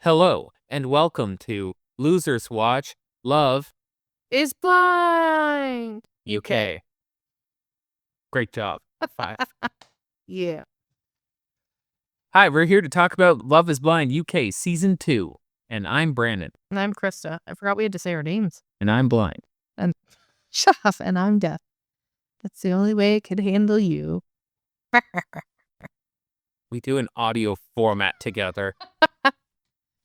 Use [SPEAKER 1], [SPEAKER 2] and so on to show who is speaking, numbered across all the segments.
[SPEAKER 1] Hello, and welcome to Losers Watch Love
[SPEAKER 2] Is blind.
[SPEAKER 1] UK. Great job. 5.
[SPEAKER 2] Yeah.
[SPEAKER 1] Hi, we're here to talk about Love is Blind UK Season 2. And I'm Brandon.
[SPEAKER 2] And I'm Crista. I forgot we had to say our names.
[SPEAKER 1] And I'm blind.
[SPEAKER 2] And shut up. And I'm deaf. That's the only way I could handle you.
[SPEAKER 1] We do an audio format together.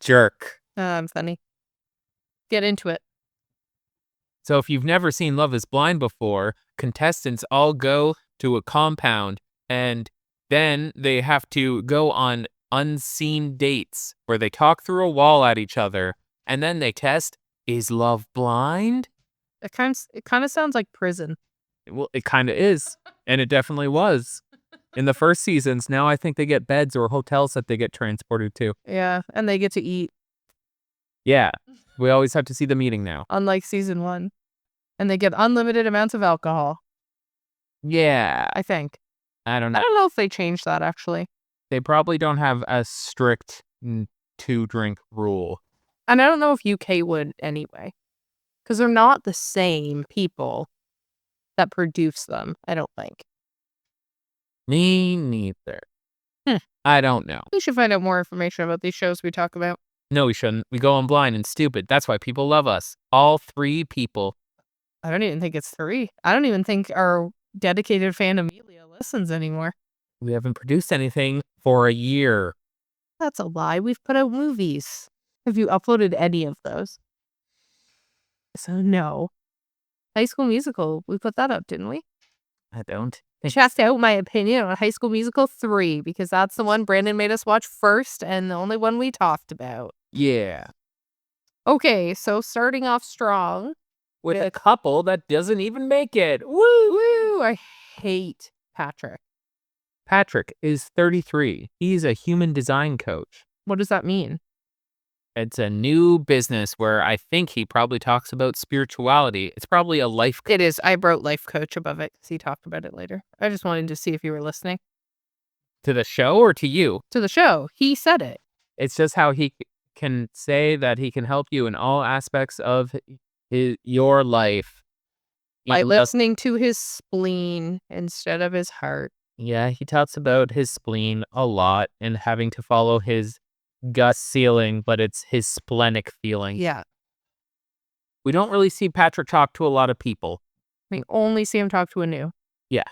[SPEAKER 1] Jerk.
[SPEAKER 2] I'm funny. Get into it.
[SPEAKER 1] So if you've never seen Love is Blind before, contestants all go to a compound and then they have to go on unseen dates where they talk through a wall at each other and then they test, is love blind?
[SPEAKER 2] It kind of sounds like prison.
[SPEAKER 1] Well, it kind of is. And it definitely was. In the first seasons, now I think they get beds or hotels that they get transported to.
[SPEAKER 2] Yeah. And they get to eat.
[SPEAKER 1] Yeah. We always have to see them eating now.
[SPEAKER 2] Unlike season 1. And they get unlimited amounts of alcohol.
[SPEAKER 1] Yeah.
[SPEAKER 2] I think.
[SPEAKER 1] I don't know.
[SPEAKER 2] I don't know if they changed that, actually.
[SPEAKER 1] They probably don't have a strict 2-drink rule.
[SPEAKER 2] And I don't know if UK would anyway. Because they're not the same people that produce them, I don't think.
[SPEAKER 1] Me neither. I don't know.
[SPEAKER 2] We should find out more information about these shows we talk about.
[SPEAKER 1] No, we shouldn't. We go on blind and stupid. That's why people love us. All 3 people.
[SPEAKER 2] I don't even think it's 3. I don't even think our dedicated fan Amelia listens anymore.
[SPEAKER 1] We haven't produced anything for a year.
[SPEAKER 2] That's a lie. We've put out movies. Have you uploaded any of those? So no. High School Musical, we put that up, didn't we?
[SPEAKER 1] I don't.
[SPEAKER 2] Chest out my opinion on High School Musical 3 because that's the one Brandon made us watch first and the only one we talked about.
[SPEAKER 1] Yeah.
[SPEAKER 2] Okay, so starting off strong.
[SPEAKER 1] With a couple that doesn't even make it. Woo!
[SPEAKER 2] Woo! I hate Patrick.
[SPEAKER 1] Patrick is 33. He's a human design coach.
[SPEAKER 2] What does that mean?
[SPEAKER 1] It's a new business where I think he probably talks about spirituality. It's probably a life coach.
[SPEAKER 2] It is. I wrote life coach above it because he talked about it later. I just wanted to see if you were listening.
[SPEAKER 1] To the show or to you?
[SPEAKER 2] To the show. He said it.
[SPEAKER 1] It's just how he can say that he can help you in all aspects of your life.
[SPEAKER 2] By listening to his spleen instead of his heart.
[SPEAKER 1] Yeah, he talks about his spleen a lot and having to follow his gut feeling, but it's his splenic feeling.
[SPEAKER 2] Yeah.
[SPEAKER 1] We don't really see Patrick talk to a lot of people.
[SPEAKER 2] We only see him talk to Anu.
[SPEAKER 1] Yeah.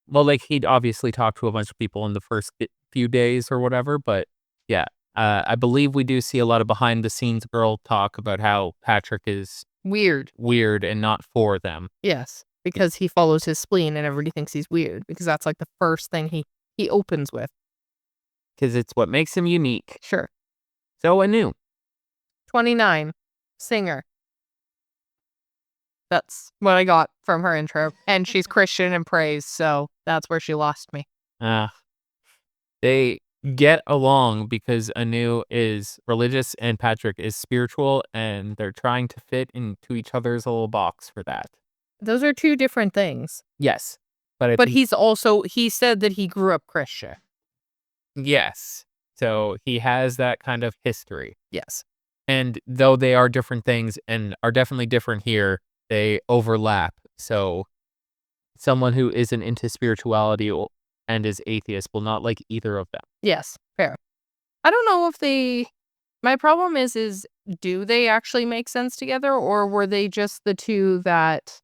[SPEAKER 1] Well, like, he'd obviously talk to a bunch of people in the first few days or whatever, but yeah. I believe we do see a lot of behind-the-scenes girl talk about how Patrick is
[SPEAKER 2] weird
[SPEAKER 1] and not for them.
[SPEAKER 2] Yes, because he follows his spleen and everybody thinks he's weird because that's like the first thing he opens with.
[SPEAKER 1] Because it's what makes him unique.
[SPEAKER 2] Sure.
[SPEAKER 1] So Anu.
[SPEAKER 2] 29. Singer. That's what I got from her intro. And she's Christian and prays, so that's where she lost me.
[SPEAKER 1] They get along because Anu is religious and Patrick is spiritual, and they're trying to fit into each other's little box for that.
[SPEAKER 2] Those are 2 different things.
[SPEAKER 1] Yes.
[SPEAKER 2] But he said that he grew up Christian.
[SPEAKER 1] Yes. So he has that kind of history.
[SPEAKER 2] Yes.
[SPEAKER 1] And though they are different things and are definitely different here, they overlap. So someone who isn't into spirituality and is atheist will not like either of them.
[SPEAKER 2] Yes, fair. I don't know if my problem is do they actually make sense together, or were they just the 2 that,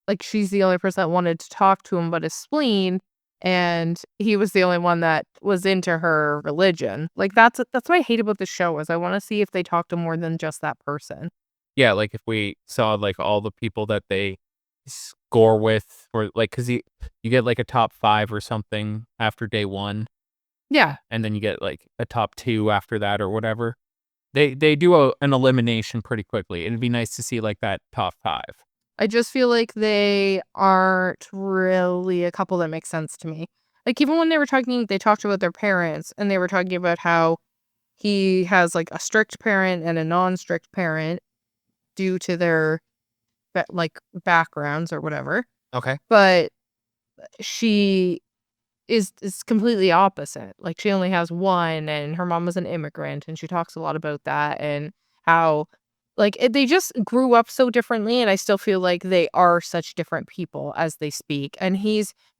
[SPEAKER 2] like, she's the only person that wanted to talk to him but his spleen, and he was the only one that was into her religion. Like, that's what I hate about the show is I want to see if they talk to more than just that person.
[SPEAKER 1] Yeah, like if we saw like all the people that they score with, or like, because you get like a top 5 or something after day 1.
[SPEAKER 2] Yeah.
[SPEAKER 1] And then you get like a top 2 after that or whatever. They do an elimination pretty quickly. It'd be nice to see like that top 5.
[SPEAKER 2] I just feel like they aren't really a couple that makes sense to me. Like, even when they talked about their parents, and they were talking about how he has like a strict parent and a non-strict parent due to their like backgrounds or whatever.
[SPEAKER 1] Okay.
[SPEAKER 2] But she is completely opposite. Like, she only has one, and her mom was an immigrant, and she talks a lot about that and how, like, they just grew up so differently, and I still feel like they are such different people as they speak, and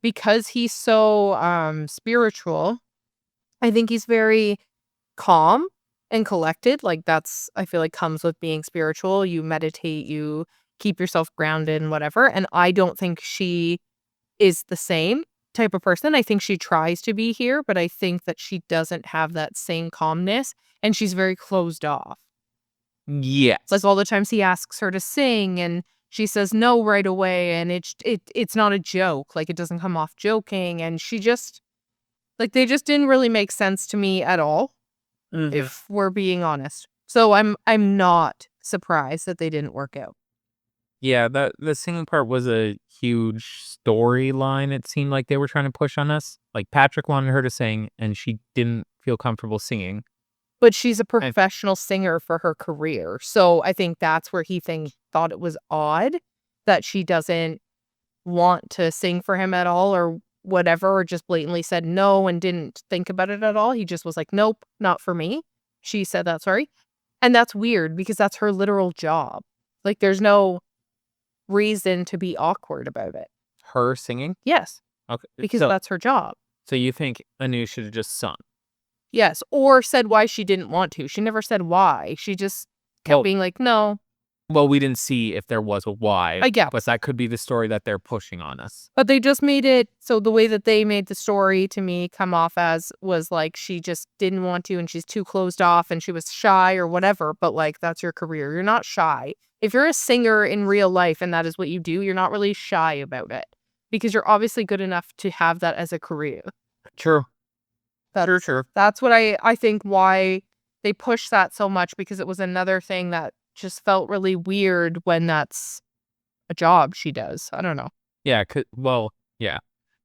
[SPEAKER 2] because he's so, spiritual, I think he's very calm and collected, like, that's I feel like comes with being spiritual. You meditate, you keep yourself grounded and whatever, and I don't think she is the same type of person. I think she tries to be here, but I think that she doesn't have that same calmness, and she's very closed off. Like,
[SPEAKER 1] Yes.
[SPEAKER 2] all the times he asks her to sing, and she says no right away, and it's not a joke, like, it doesn't come off joking, and she just like, they just didn't really make sense to me at all,
[SPEAKER 1] Mhm.
[SPEAKER 2] if we're being honest. So I'm not surprised that they didn't work out.
[SPEAKER 1] Yeah, the singing part was a huge storyline it seemed like they were trying to push on us. Like, Patrick wanted her to sing, and she didn't feel comfortable singing.
[SPEAKER 2] But she's a
[SPEAKER 1] And
[SPEAKER 2] professional singer for her career, so I think that's where he thought it was odd that she doesn't want to sing for him at all or whatever, or just blatantly said no and didn't think about it at all. He just was like, "Nope, not for me." She said that, sorry. And that's weird because that's her literal job. Like, there's no reason to be awkward about it.
[SPEAKER 1] her singing?
[SPEAKER 2] Yes,
[SPEAKER 1] Okay,
[SPEAKER 2] because
[SPEAKER 1] so
[SPEAKER 2] that's her job.
[SPEAKER 1] so you think Anu should have just sung?
[SPEAKER 2] Yes, or said why she didn't want to. She never said why. She just kept
[SPEAKER 1] Well
[SPEAKER 2] being like, "No."
[SPEAKER 1] well, we didn't see if there was a why,
[SPEAKER 2] I
[SPEAKER 1] but
[SPEAKER 2] guess.
[SPEAKER 1] that could be the story that they're pushing on us.
[SPEAKER 2] But they just made it so the way that they made the story to me come off as was like she just didn't want to and she's too closed off and she was shy or whatever, but, like, that's your career. You're not shy. If you're a singer in real life and that is what you do, you're not really shy about it because you're obviously good enough to have that as a career.
[SPEAKER 1] True. True,
[SPEAKER 2] That's
[SPEAKER 1] true.
[SPEAKER 2] that's what I think why they push that so much because it was another thing that just felt really weird when that's a job she does. I don't know.
[SPEAKER 1] Yeah, well, yeah.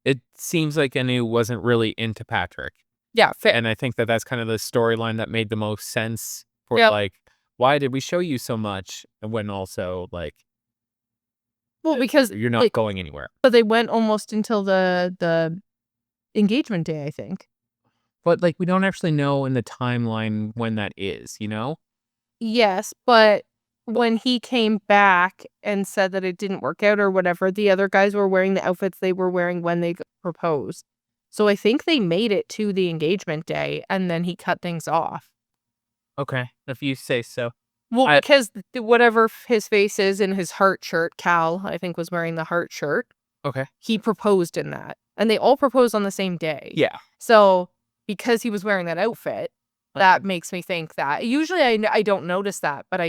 [SPEAKER 1] It seems like Anu wasn't really into Patrick,
[SPEAKER 2] Yeah, fair.
[SPEAKER 1] and I think that that's kind of the storyline that made the most sense for,
[SPEAKER 2] Yep.
[SPEAKER 1] like, why did we show you so much when also, like,
[SPEAKER 2] Well, because,
[SPEAKER 1] you're not
[SPEAKER 2] like,
[SPEAKER 1] going anywhere?
[SPEAKER 2] but they went almost until the engagement day, I think.
[SPEAKER 1] But, like, we don't actually know in the timeline when that is, you know?
[SPEAKER 2] Yes, but when he came back and said that it didn't work out or whatever, the other guys were wearing the outfits they were wearing when they proposed. So I think they made it to the engagement day, and then he cut things off.
[SPEAKER 1] Okay, if you say so.
[SPEAKER 2] Well,
[SPEAKER 1] I
[SPEAKER 2] because whatever his face is in his heart shirt, Cal, I think, was wearing the heart shirt.
[SPEAKER 1] Okay.
[SPEAKER 2] He proposed in that, and they all proposed on the same day.
[SPEAKER 1] Yeah.
[SPEAKER 2] So, because he was wearing that outfit, that makes me think that. Usually I don't notice that, but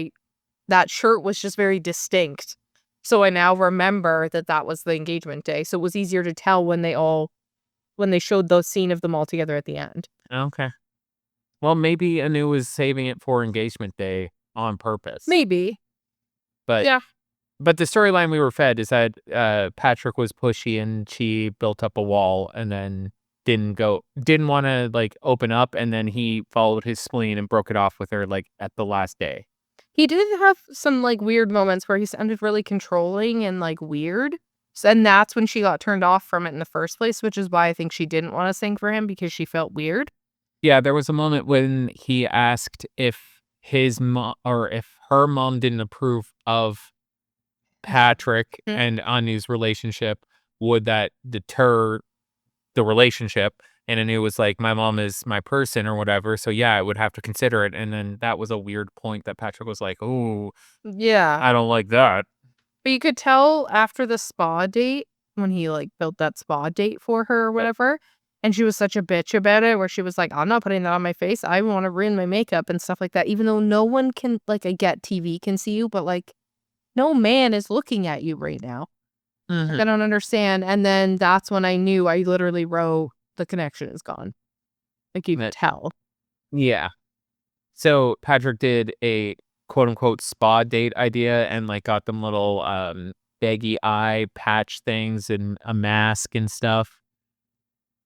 [SPEAKER 2] that shirt was just very distinct. So I now remember that that was the engagement day. So it was easier to tell when they showed the scene of them all together at the end.
[SPEAKER 1] Okay. Well, maybe Anu was saving it for engagement day on purpose.
[SPEAKER 2] Maybe.
[SPEAKER 1] But
[SPEAKER 2] Yeah.
[SPEAKER 1] but the storyline we were fed is that, Patrick was pushy and she built up a wall and then didn't wanna, like, open up, and then he followed his spleen and broke it off with her, like, at the last day.
[SPEAKER 2] He did have some, like, weird moments where he sounded really controlling and, like, weird. And that's when she got turned off from it in the first place, which is why I think she didn't wanna sing for him because she felt weird.
[SPEAKER 1] Yeah, there was a moment when he asked if his mom or if her mom didn't approve of Patrick
[SPEAKER 2] Mm.
[SPEAKER 1] and Anu's relationship, would that deter the relationship? And Anu was like, "My mom is my person," or whatever, so, yeah, I would have to consider it, and then that was a weird point that Patrick was like, "Ooh,
[SPEAKER 2] Yeah.
[SPEAKER 1] I don't like that."
[SPEAKER 2] But you could tell after the spa date, when he, like, built that spa date for her or
[SPEAKER 1] Yep.
[SPEAKER 2] whatever, and she was such a bitch about it, where she was like, "I'm not putting that on my face. I wanna ruin my makeup," and stuff like that, even though no one can like, I get TV can see you, but, like, no man is looking at you right now. Like,
[SPEAKER 1] Mhm.
[SPEAKER 2] I don't understand, and then that's when I knew I literally wrote, "The connection is gone." Like, you could
[SPEAKER 1] That
[SPEAKER 2] tell.
[SPEAKER 1] yeah. So, Patrick did a quote unquote "spa date" idea and, like, got them little, baggy eye patch things and a mask and stuff,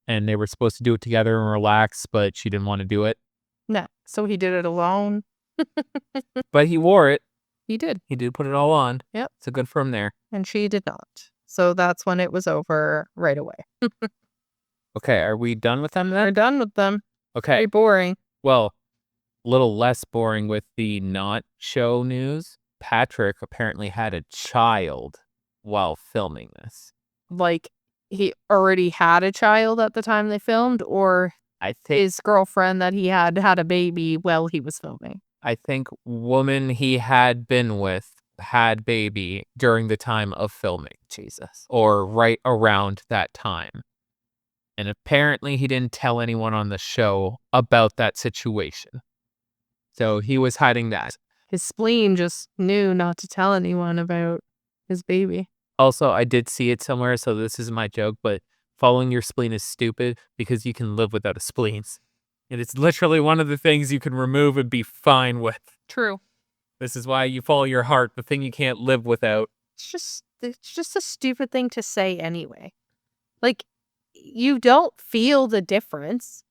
[SPEAKER 1] and they were supposed to do it together and relax, but she didn't wanna do it.
[SPEAKER 2] No, so he did it alone.
[SPEAKER 1] But he wore it.
[SPEAKER 2] He did.
[SPEAKER 1] He did put it all on.
[SPEAKER 2] Yep,
[SPEAKER 1] So good for him there.
[SPEAKER 2] and she did not. So that's when it was over right away.
[SPEAKER 1] Okay, are we done with them
[SPEAKER 2] They're
[SPEAKER 1] then?
[SPEAKER 2] done with them.
[SPEAKER 1] Okay,
[SPEAKER 2] Very boring.
[SPEAKER 1] well, a little less boring with the not show news. Patrick apparently had a child while filming this.
[SPEAKER 2] Like, he already had a child at the time they filmed, or
[SPEAKER 1] I think
[SPEAKER 2] his girlfriend that he had a baby while he was filming.
[SPEAKER 1] woman he had been with had baby during the time of filming.
[SPEAKER 2] Jesus.
[SPEAKER 1] Or right around that time. And apparently he didn't tell anyone on the show about that situation. So he was hiding that.
[SPEAKER 2] His spleen just knew not to tell anyone about his baby.
[SPEAKER 1] Also, I did see it somewhere, so this isn't my joke, but following your spleen is stupid because you can live without a spleen. And it's literally one of the things you can remove and be fine with.
[SPEAKER 2] True.
[SPEAKER 1] This is why you follow your heart, the thing you can't live without.
[SPEAKER 2] It's just a stupid thing to say anyway. Like, you don't feel the difference.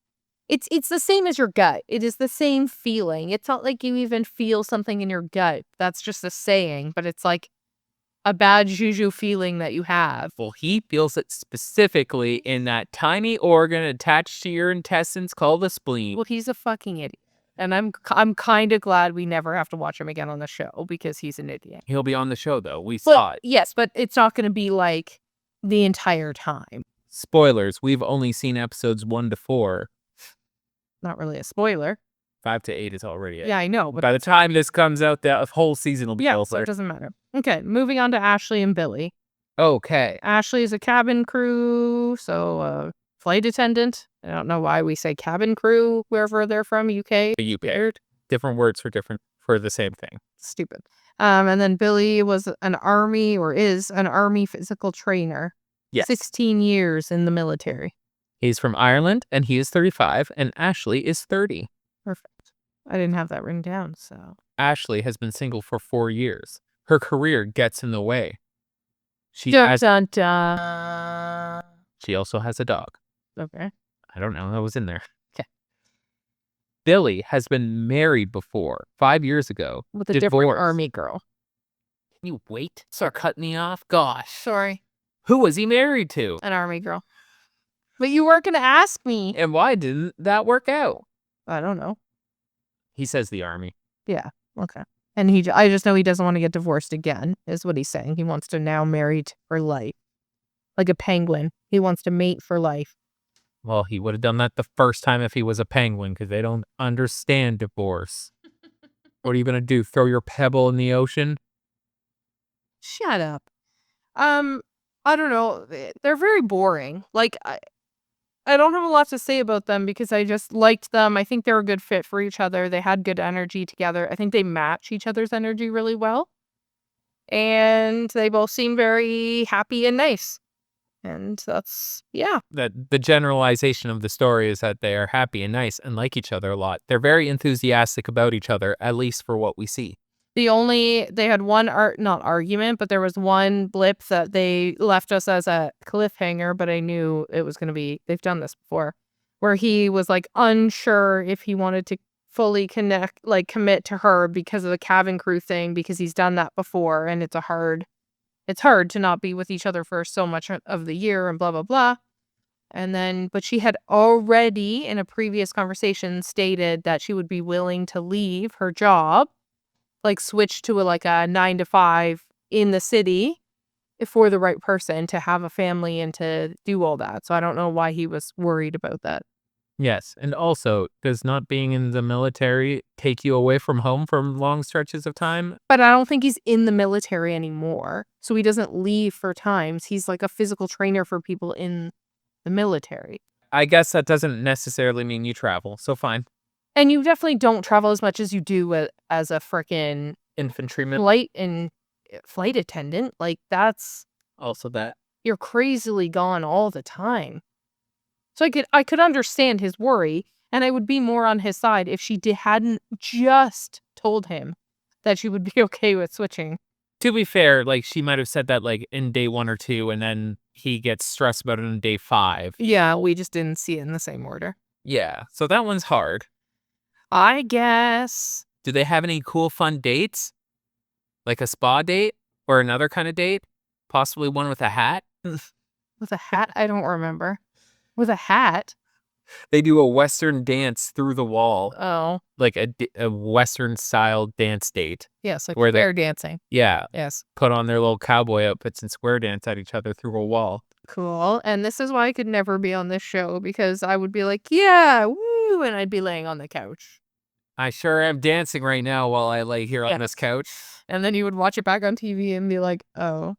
[SPEAKER 2] It's the same as your gut. It is the same feeling. It's not like you even feel something in your gut. That's just a saying, but it's like a bad juju feeling that you have.
[SPEAKER 1] Well, he feels it specifically in that tiny organ attached to your intestines called the spleen.
[SPEAKER 2] Well, he's a fucking idiot. And I'm kind of glad we never have to watch him again on the show because he's an idiot.
[SPEAKER 1] He'll be on the show, though. We saw it.
[SPEAKER 2] Yes, but it's not going to be like the entire time.
[SPEAKER 1] Spoilers, we've only seen episodes 1 to 4.
[SPEAKER 2] Not really a spoiler.
[SPEAKER 1] 5 to 8 is already it.
[SPEAKER 2] Yeah, I know. But
[SPEAKER 1] by the time this comes out, the whole season will be over.
[SPEAKER 2] so it doesn't matter. Okay, moving on to Ashley and Billy.
[SPEAKER 1] Okay.
[SPEAKER 2] Ashley is a cabin crew, so flight attendant. I don't know why we say cabin crew wherever they're from, UK.
[SPEAKER 1] The UK. Different words for the same thing.
[SPEAKER 2] Stupid. And then Billy was an army or is an army physical trainer.
[SPEAKER 1] Yes.
[SPEAKER 2] 16 years in the military.
[SPEAKER 1] He's from Ireland, and he is 35, and Ashley is 30.
[SPEAKER 2] Perfect. I didn't have that written down, so.
[SPEAKER 1] Ashley has been single for 4 years. Her career gets in the way. She
[SPEAKER 2] Dun.
[SPEAKER 1] She also has a dog.
[SPEAKER 2] Okay.
[SPEAKER 1] I don't know. That was in there. Okay. Billy has been married before, 5 years ago.
[SPEAKER 2] With a different army girl.
[SPEAKER 1] Can you wait? Start cutting me off? Gosh.
[SPEAKER 2] Sorry.
[SPEAKER 1] Who was he married to?
[SPEAKER 2] An army girl. But you weren't going to ask me.
[SPEAKER 1] And why didn't that work out?
[SPEAKER 2] I don't know.
[SPEAKER 1] He says the army.
[SPEAKER 2] Yeah. Okay. And I just know he doesn't want to get divorced again, is what he's saying. He wants to now marry for life. Like a penguin. He wants to mate for life.
[SPEAKER 1] Well, he would have done that the first time if he was a penguin, because they don't understand divorce. What are you going to do? Throw your pebble in the ocean?
[SPEAKER 2] Shut up. I don't know. They're very boring. Like, I don't have a lot to say about them because I just liked them. I think they're a good fit for each other. They had good energy together. I think they match each other's energy really well. And they both seem very happy and nice. And that's, yeah.
[SPEAKER 1] The generalization of the story is that they are happy and nice and like each other a lot. They're very enthusiastic about each other, at least for what we see.
[SPEAKER 2] They had one not argument, but there was one blip that they left us as a cliffhanger, but I knew it was going to be, they've done this before, where he was like unsure if he wanted to fully commit to her because of the cabin crew thing, because he's done that before. And it's hard to not be with each other for so much of the year and blah, blah, blah. And then, but she had already in a previous conversation stated that she would be willing to leave her job, like switch to a 9-to-5 in the city for the right person to have a family and to do all that. So I don't know why he was worried about that.
[SPEAKER 1] Yes. And also, does not being in the military take you away from home for long stretches of time?
[SPEAKER 2] But I don't think he's in the military anymore. So he doesn't leave for times. He's like a physical trainer for people in the military.
[SPEAKER 1] I guess that doesn't necessarily mean you travel. So fine.
[SPEAKER 2] And you definitely don't travel as much as you do as a frickin'
[SPEAKER 1] infantryman,
[SPEAKER 2] flight attendant. Like, that's
[SPEAKER 1] also that
[SPEAKER 2] you're crazily gone all the time. So I could understand his worry, and I would be more on his side if she hadn't just told him that she would be okay with switching.
[SPEAKER 1] To be fair, she might have said that in day 1 or 2, and then he gets stressed about it on day 5.
[SPEAKER 2] Yeah, we just didn't see it in the same order.
[SPEAKER 1] Yeah, so that one's hard.
[SPEAKER 2] I guess.
[SPEAKER 1] Do they have any cool, fun dates? Like a spa date? Or another kind of date? Possibly one with a hat?
[SPEAKER 2] With a hat? I don't remember. With a hat?
[SPEAKER 1] They do a Western dance through the wall,
[SPEAKER 2] Oh.
[SPEAKER 1] like a Western style dance date.
[SPEAKER 2] Yes, like
[SPEAKER 1] Where they-
[SPEAKER 2] square dancing.
[SPEAKER 1] Yeah,
[SPEAKER 2] Yes.
[SPEAKER 1] put on their little cowboy outfits and square dance at each other through a wall.
[SPEAKER 2] Cool. And this is why I could never be on this show, because I would be like, yeah, woo, and I'd be laying on the couch.
[SPEAKER 1] I sure am dancing right now while I lay here on this couch.
[SPEAKER 2] And then you would watch it back on TV and be like, oh.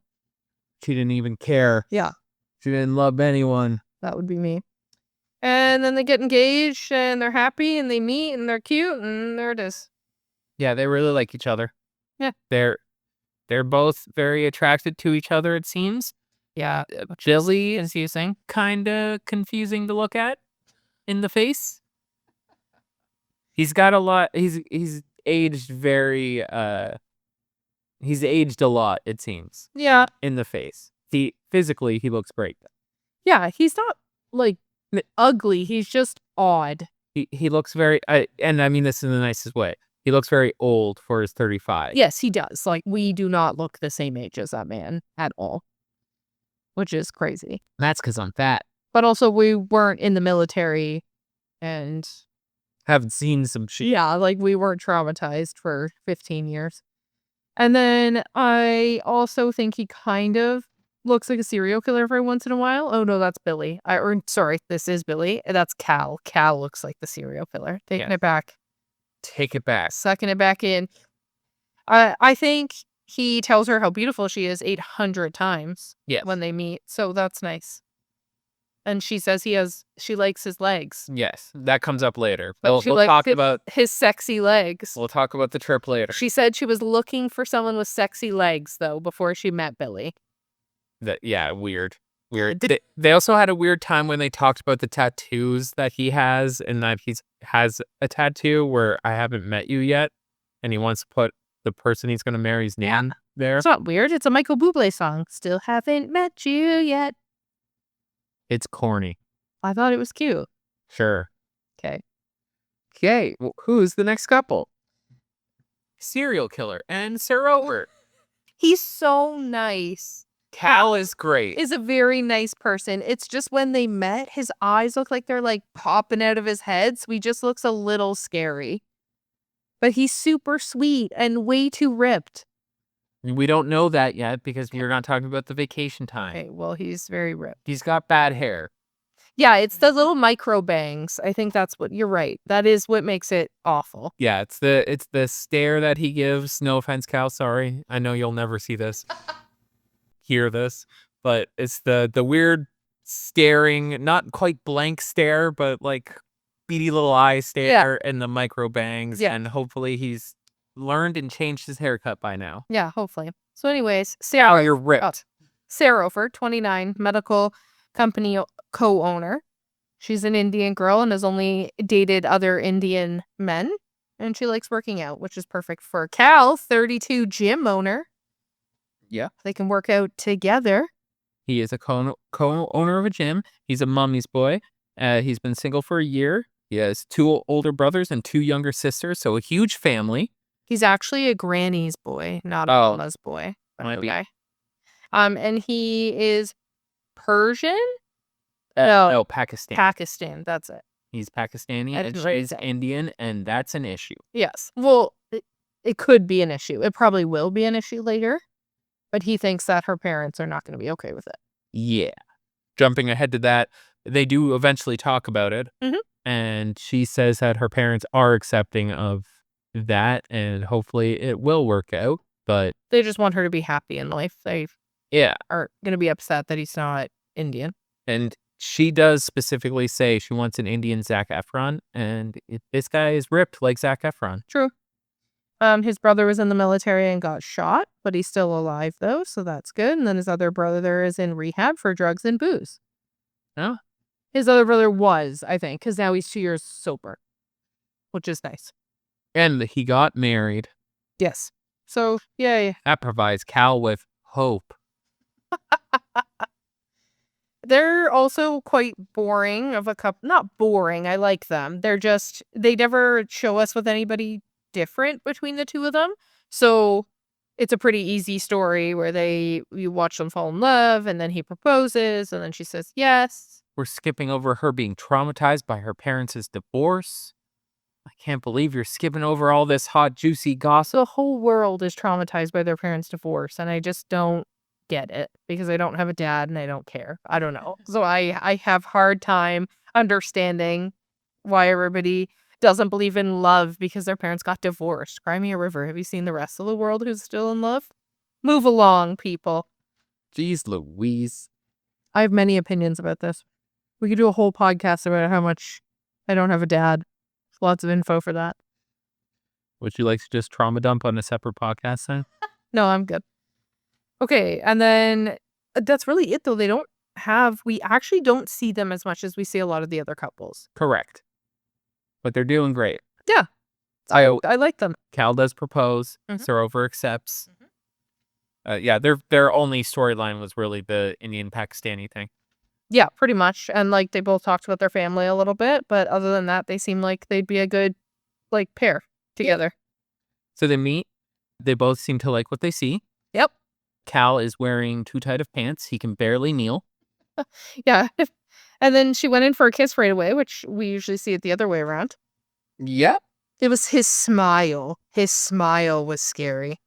[SPEAKER 1] She didn't even care.
[SPEAKER 2] Yeah,
[SPEAKER 1] She didn't love anyone.
[SPEAKER 2] that would be me. And then they get engaged and they're happy and they meet and they're cute and there it is.
[SPEAKER 1] Yeah, they really like each other.
[SPEAKER 2] Yeah.
[SPEAKER 1] They're both very attracted to each other, it seems.
[SPEAKER 2] Yeah.
[SPEAKER 1] Billy is
[SPEAKER 2] Confusing.
[SPEAKER 1] kind of confusing to look at in the face. He's got a lot. He's aged very. He's aged a lot, it seems,
[SPEAKER 2] Yeah.
[SPEAKER 1] in the face. Physically, he looks great.
[SPEAKER 2] Yeah. He's not like ugly. He's just odd.
[SPEAKER 1] He looks very. And I mean this in the nicest way. He looks very old for his 35.
[SPEAKER 2] Yes, he does. Like, we do not look the same age as that man at all, which is crazy.
[SPEAKER 1] That's because I'm fat.
[SPEAKER 2] But also, we weren't in the military and
[SPEAKER 1] Haven't seen some shit.
[SPEAKER 2] yeah, like we weren't traumatized for 15 years. And then I also think he kind of looks like a serial killer every once in a while. Oh no, that's Billy. Sorry, this is Billy. That's Cal. Cal looks like the serial killer. Taking it back.
[SPEAKER 1] Take it back.
[SPEAKER 2] Sucking it back in. I think he tells her how beautiful she is 800 times when they meet. So that's nice. And she says she likes his legs.
[SPEAKER 1] Yes, that comes up later.
[SPEAKER 2] But
[SPEAKER 1] We'll talk about
[SPEAKER 2] his sexy legs.
[SPEAKER 1] We'll talk about the trip later.
[SPEAKER 2] She said she was looking for someone with sexy legs, though, before she met Billy.
[SPEAKER 1] Weird. They also had a weird time when they talked about the tattoos that he has, and that he has a tattoo where I haven't met you yet, and he wants to put the person he's going to marry's name there.
[SPEAKER 2] It's not weird. It's a Michael Bublé song. Still haven't met you yet.
[SPEAKER 1] It's corny.
[SPEAKER 2] I thought it was cute.
[SPEAKER 1] Sure.
[SPEAKER 2] Okay.
[SPEAKER 1] Well, who's the next couple? Serial killer and Sarah Over.
[SPEAKER 2] He's so nice.
[SPEAKER 1] Cal is great.
[SPEAKER 2] Is a very nice person. It's just when they met, his eyes look like they're like popping out of his head. So he just looks a little scary. But he's super sweet and way too ripped.
[SPEAKER 1] We don't know that yet because we're not talking about the vacation time.
[SPEAKER 2] Okay, well, he's very ripped.
[SPEAKER 1] He's got bad hair.
[SPEAKER 2] Yeah, it's the little micro bangs. I think that's what you're right. That is what makes it awful.
[SPEAKER 1] Yeah, it's the stare that he gives. No offense, Cal. Sorry, I know you'll never see this, hear this, but it's the weird staring, not quite blank stare, but like beady little eye stare and the micro bangs.
[SPEAKER 2] Yeah.
[SPEAKER 1] And hopefully he's learned and changed his haircut by now.
[SPEAKER 2] Yeah, hopefully. So anyways, Sarah.
[SPEAKER 1] Oh, you're ripped.
[SPEAKER 2] Sarah Ofer, 29, medical company co-owner. She's an Indian girl and has only dated other Indian men. And she likes working out, which is perfect for Cal, 32, gym owner.
[SPEAKER 1] Yeah.
[SPEAKER 2] They can work out together.
[SPEAKER 1] He is a co-owner of a gym. He's a mommy's boy. He's been single for a year. He has 2 older brothers and 2 younger sisters, so a huge family.
[SPEAKER 2] He's actually a granny's boy, not a mama's boy.
[SPEAKER 1] Might be.
[SPEAKER 2] And he is Persian?
[SPEAKER 1] No, Pakistan.
[SPEAKER 2] Pakistan, that's it.
[SPEAKER 1] He's Pakistani
[SPEAKER 2] That
[SPEAKER 1] and
[SPEAKER 2] is right.
[SPEAKER 1] she's Indian, and that's an issue.
[SPEAKER 2] Yes. Well, it could be an issue. It probably will be an issue later. But he thinks that her parents are not going to be okay with it.
[SPEAKER 1] Yeah. Jumping ahead to that, they do eventually talk about it.
[SPEAKER 2] Mhm.
[SPEAKER 1] And she says that her parents are accepting of that, and hopefully it will work out. But
[SPEAKER 2] they just want her to be happy in life. They aren't going to be upset that he's not Indian.
[SPEAKER 1] And she does specifically say she wants an Indian Zac Efron, and this guy is ripped like Zac Efron.
[SPEAKER 2] True. His brother was in the military and got shot, but he's still alive though, so that's good. And then his other brother is in rehab for drugs and booze.
[SPEAKER 1] Oh.
[SPEAKER 2] His other brother was, I think, because now he's 2 years sober, which is nice.
[SPEAKER 1] And he got married.
[SPEAKER 2] Yes. So, yay.
[SPEAKER 1] That provides Cal with hope.
[SPEAKER 2] They're also quite boring of a couple. Not boring. I like them. They never show us with anybody different between the two of them. So it's a pretty easy story where you watch them fall in love and then he proposes and then she says yes.
[SPEAKER 1] We're skipping over her being traumatized by her parents' divorce. I can't believe you're skipping over all this hot, juicy gossip.
[SPEAKER 2] The whole world is traumatized by their parents' divorce, and I just don't get it because I don't have a dad and I don't care. I don't know. So I have hard time understanding why everybody doesn't believe in love because their parents got divorced. Cry me a river. Have you seen the rest of the world who's still in love? Move along, people.
[SPEAKER 1] Jeez Louise.
[SPEAKER 2] I have many opinions about this. We could do a whole podcast about how much I don't have a dad. Lots of info for that.
[SPEAKER 1] Would you like to just trauma dump on a separate podcast then?
[SPEAKER 2] No, I'm good. Okay, and then that's really it though. We actually don't see them as much as we see a lot of the other couples.
[SPEAKER 1] Correct. But they're doing great.
[SPEAKER 2] Yeah. I like them.
[SPEAKER 1] Cal does propose.
[SPEAKER 2] Mhm.
[SPEAKER 1] Sorover accepts. Yeah, their only storyline was really the Indian Pakistani thing.
[SPEAKER 2] Yeah, pretty much. And like they both talked about their family a little bit, but other than that, they seem like they'd be a good like pair together.
[SPEAKER 1] So they meet. They both seem to like what they see.
[SPEAKER 2] Yep.
[SPEAKER 1] Cal is wearing too tight of pants. He can barely kneel.
[SPEAKER 2] Yeah. And then she went in for a kiss right away, which we usually see it the other way around.
[SPEAKER 1] Yep.
[SPEAKER 2] It was his smile. His smile was scary.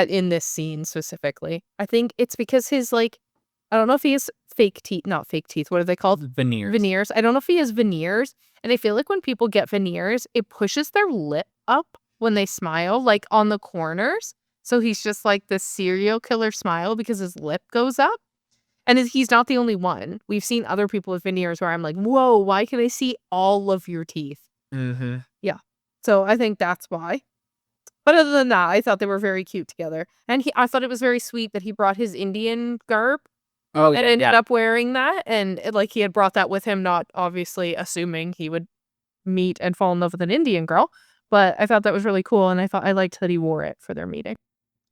[SPEAKER 2] In this scene specifically. I think it's because his I don't know if he has not fake teeth. What are they called?
[SPEAKER 1] Veneers.
[SPEAKER 2] Veneers. I don't know if he has veneers. And I feel like when people get veneers, it pushes their lip up when they smile, like on the corners. So he's just like this serial killer smile because his lip goes up. And he's not the only one. We've seen other people with veneers where I'm like, whoa, why can I see all of your teeth?
[SPEAKER 1] Mm-hmm.
[SPEAKER 2] Yeah. So I think that's why. But other than that, I thought they were very cute together. And I thought it was very sweet that he brought his Indian garb
[SPEAKER 1] Oh,
[SPEAKER 2] and ended up wearing that. And he had brought that with him, not obviously assuming he would meet and fall in love with an Indian girl. But I thought that was really cool. And I liked that he wore it for their meeting.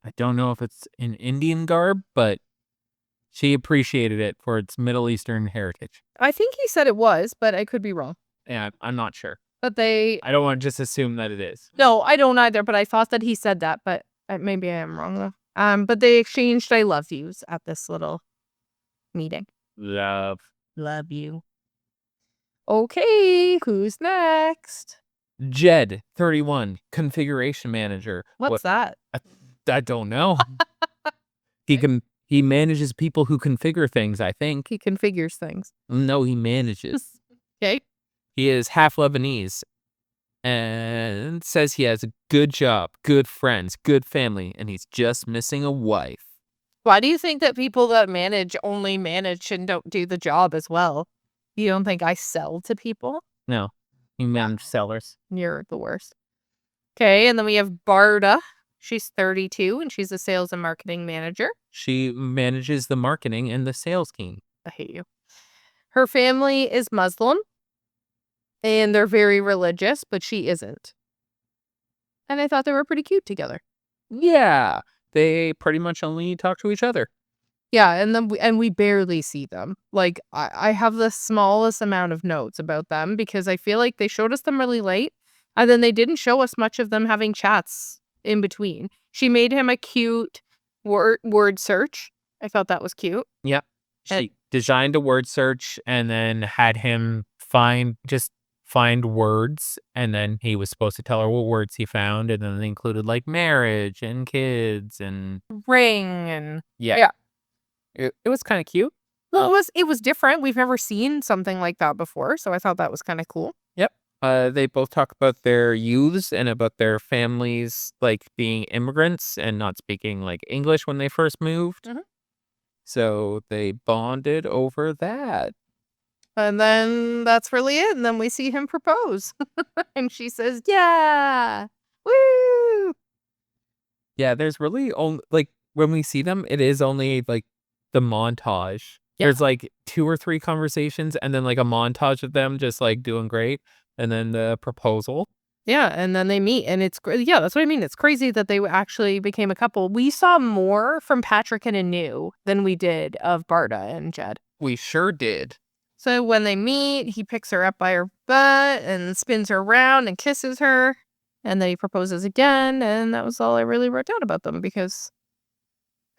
[SPEAKER 1] I don't know if it's an Indian garb, but she appreciated it for its Middle Eastern heritage.
[SPEAKER 2] I think he said it was, but I could be wrong.
[SPEAKER 1] Yeah, I'm not sure.
[SPEAKER 2] But
[SPEAKER 1] I don't want to just assume that it is.
[SPEAKER 2] No, I don't either, but I thought that he said that, but maybe I am wrong though. But they exchanged I love yous at this little meeting.
[SPEAKER 1] Love
[SPEAKER 2] you. Okay, who's next?
[SPEAKER 1] Jed, 31, configuration manager.
[SPEAKER 2] What's that?
[SPEAKER 1] I don't know. He manages people who configure things, I think.
[SPEAKER 2] He configures things.
[SPEAKER 1] No, he manages.
[SPEAKER 2] Okay.
[SPEAKER 1] He is half Lebanese and says he has a good job, good friends, good family, and he's just missing a wife.
[SPEAKER 2] Why do you think that people that only manage and don't do the job as well? You don't think I sell to people?
[SPEAKER 1] No, he manages sellers.
[SPEAKER 2] You're the worst. Okay, and then we have Barda. She's 32 and she's a sales and marketing manager.
[SPEAKER 1] She manages the marketing and the sales team.
[SPEAKER 2] I hate you. Her family is Muslim. And they're very religious, but she isn't. And I thought they were pretty cute together.
[SPEAKER 1] Yeah, they pretty much only talk to each other.
[SPEAKER 2] Yeah, and then we barely see them. Like I have the smallest amount of notes about them because I feel like they showed us them really late, and then they didn't show us much of them having chats in between. She made him a cute word search. I thought that was cute.
[SPEAKER 1] Yep. She designed a word search and then had him find words, and then he was supposed to tell her what words he found, and then they included like marriage and kids and
[SPEAKER 2] ring and
[SPEAKER 1] yeah. It was kind of cute.
[SPEAKER 2] Well, it was different. We've never seen something like that before, so I thought that was kind of cool.
[SPEAKER 1] Yep. They both talk about their youths and about their families like being immigrants and not speaking like English when they first moved.
[SPEAKER 2] Mhm.
[SPEAKER 1] So they bonded over that.
[SPEAKER 2] And then that's really it. And then we see him propose. And she says, yeah, woo.
[SPEAKER 1] Yeah, there's really only like when we see them, it is only like the montage.
[SPEAKER 2] Yeah.
[SPEAKER 1] There's like 2 or 3 conversations and then like a montage of them just like doing great. And then the proposal.
[SPEAKER 2] Yeah. And then they meet. And it's yeah, that's what I mean. It's crazy that they actually became a couple. We saw more from Patrick and Anu than we did of Barda and Jed.
[SPEAKER 1] We sure did.
[SPEAKER 2] So when they meet, he picks her up by her butt and spins her around and kisses her. And then he proposes again. And that was all I really wrote down about them because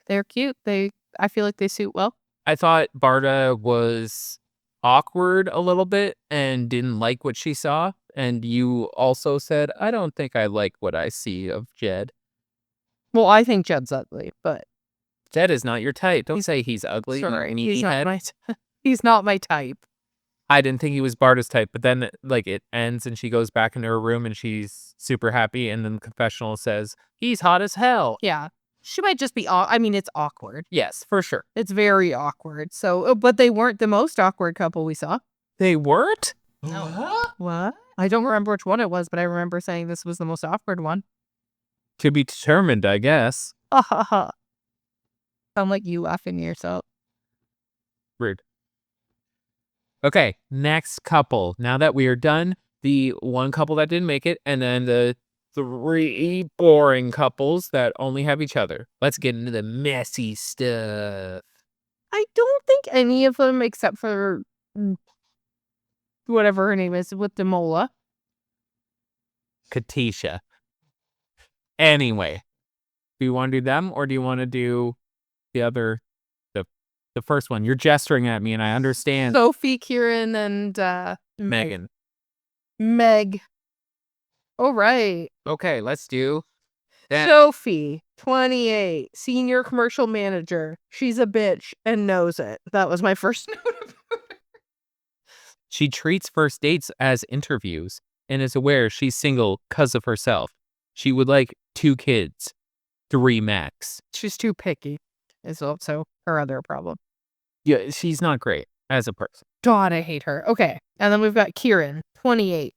[SPEAKER 2] they're cute. I feel like they suit well.
[SPEAKER 1] I thought Barda was awkward a little bit and didn't like what she saw. And you also said, I don't think I like what I see of Jed.
[SPEAKER 2] Well, I think Jed's ugly, but
[SPEAKER 1] Jed is not your type. Don't say he's ugly.
[SPEAKER 2] sorry,
[SPEAKER 1] He's
[SPEAKER 2] he's not my type.
[SPEAKER 1] I didn't think he was Barta's type, but then like it ends and she goes back into her room and she's super happy. And then the confessional says, he's hot as hell.
[SPEAKER 2] Yeah. She might just be, I mean, it's awkward.
[SPEAKER 1] Yes, for sure.
[SPEAKER 2] It's very awkward. So, but they weren't the most awkward couple we saw.
[SPEAKER 1] They weren't?
[SPEAKER 2] No. What? I don't remember which one it was, but I remember saying this was the most awkward one.
[SPEAKER 1] To be determined, I guess.
[SPEAKER 2] Sound like you laughing to yourself.
[SPEAKER 1] Rude. Okay, next couple. Now that we are done, the one couple that didn't make it, and then the 3 boring couples that only have each other. Let's get into the messy stuff.
[SPEAKER 2] I don't think any of them, except for whatever her name is, with Demola.
[SPEAKER 1] Katisha. Anyway, do you want to do them or do you want to do the other, the first one? You're gesturing at me and I understand.
[SPEAKER 2] Sophie, Kieran, and
[SPEAKER 1] Megan.
[SPEAKER 2] Meg. All right.
[SPEAKER 1] Okay, let's do that.
[SPEAKER 2] Sophie, 28, senior commercial manager. She's a bitch and knows it. That was my first note about her.
[SPEAKER 1] She treats first dates as interviews and is aware she's single because of herself. She would like 2 kids, 3 max.
[SPEAKER 2] She's too picky is also her other problem.
[SPEAKER 1] Yeah, she's not great as a person.
[SPEAKER 2] God, I hate her. Okay. And then we've got Kieran, 28.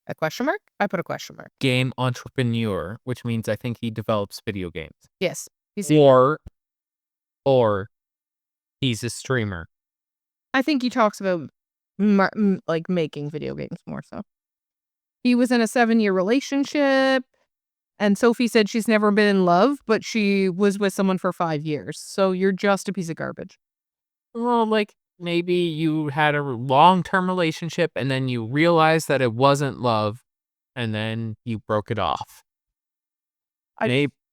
[SPEAKER 2] A question mark? I put a question mark.
[SPEAKER 1] Game entrepreneur, which means I think he develops video games.
[SPEAKER 2] Yes.
[SPEAKER 1] Or he's a streamer.
[SPEAKER 2] I think he talks about like making video games more so. He was in a 7-year relationship, and Sophie said she's never been in love, but she was with someone for 5 years. So you're just a piece of garbage.
[SPEAKER 1] Well, like maybe you had a long-term relationship and then you realized that it wasn't love and then you broke it off.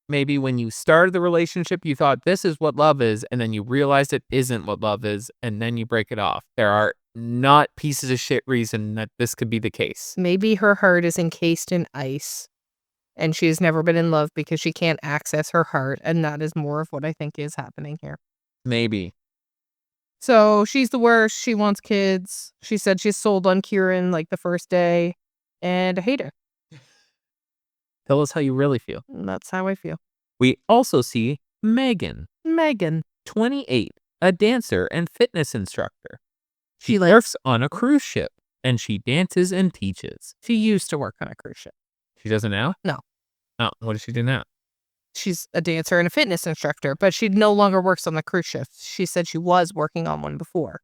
[SPEAKER 1] Maybe when you started the relationship, you thought this is what love is, and then you realized it isn't what love is, and then you break it off. There are not pieces of shit reason that this could be the case.
[SPEAKER 2] Maybe her heart is encased in ice, and she's never been in love because she can't access her heart, and that is more of what I think is happening here.
[SPEAKER 1] Maybe.
[SPEAKER 2] So she's the worst. She wants kids. She said she's sold on Kieran like the first day, and I hate her.
[SPEAKER 1] Tell us how you really feel.
[SPEAKER 2] And that's how I feel.
[SPEAKER 1] We also see Megan, 28, a dancer and fitness instructor. She works on a cruise ship, and she dances and teaches.
[SPEAKER 2] She used to work on a cruise ship.
[SPEAKER 1] She doesn't now?
[SPEAKER 2] No.
[SPEAKER 1] Oh, what does she do now?
[SPEAKER 2] She's a dancer and a fitness instructor, but she no longer works on the cruise ship. She said she was working on one before.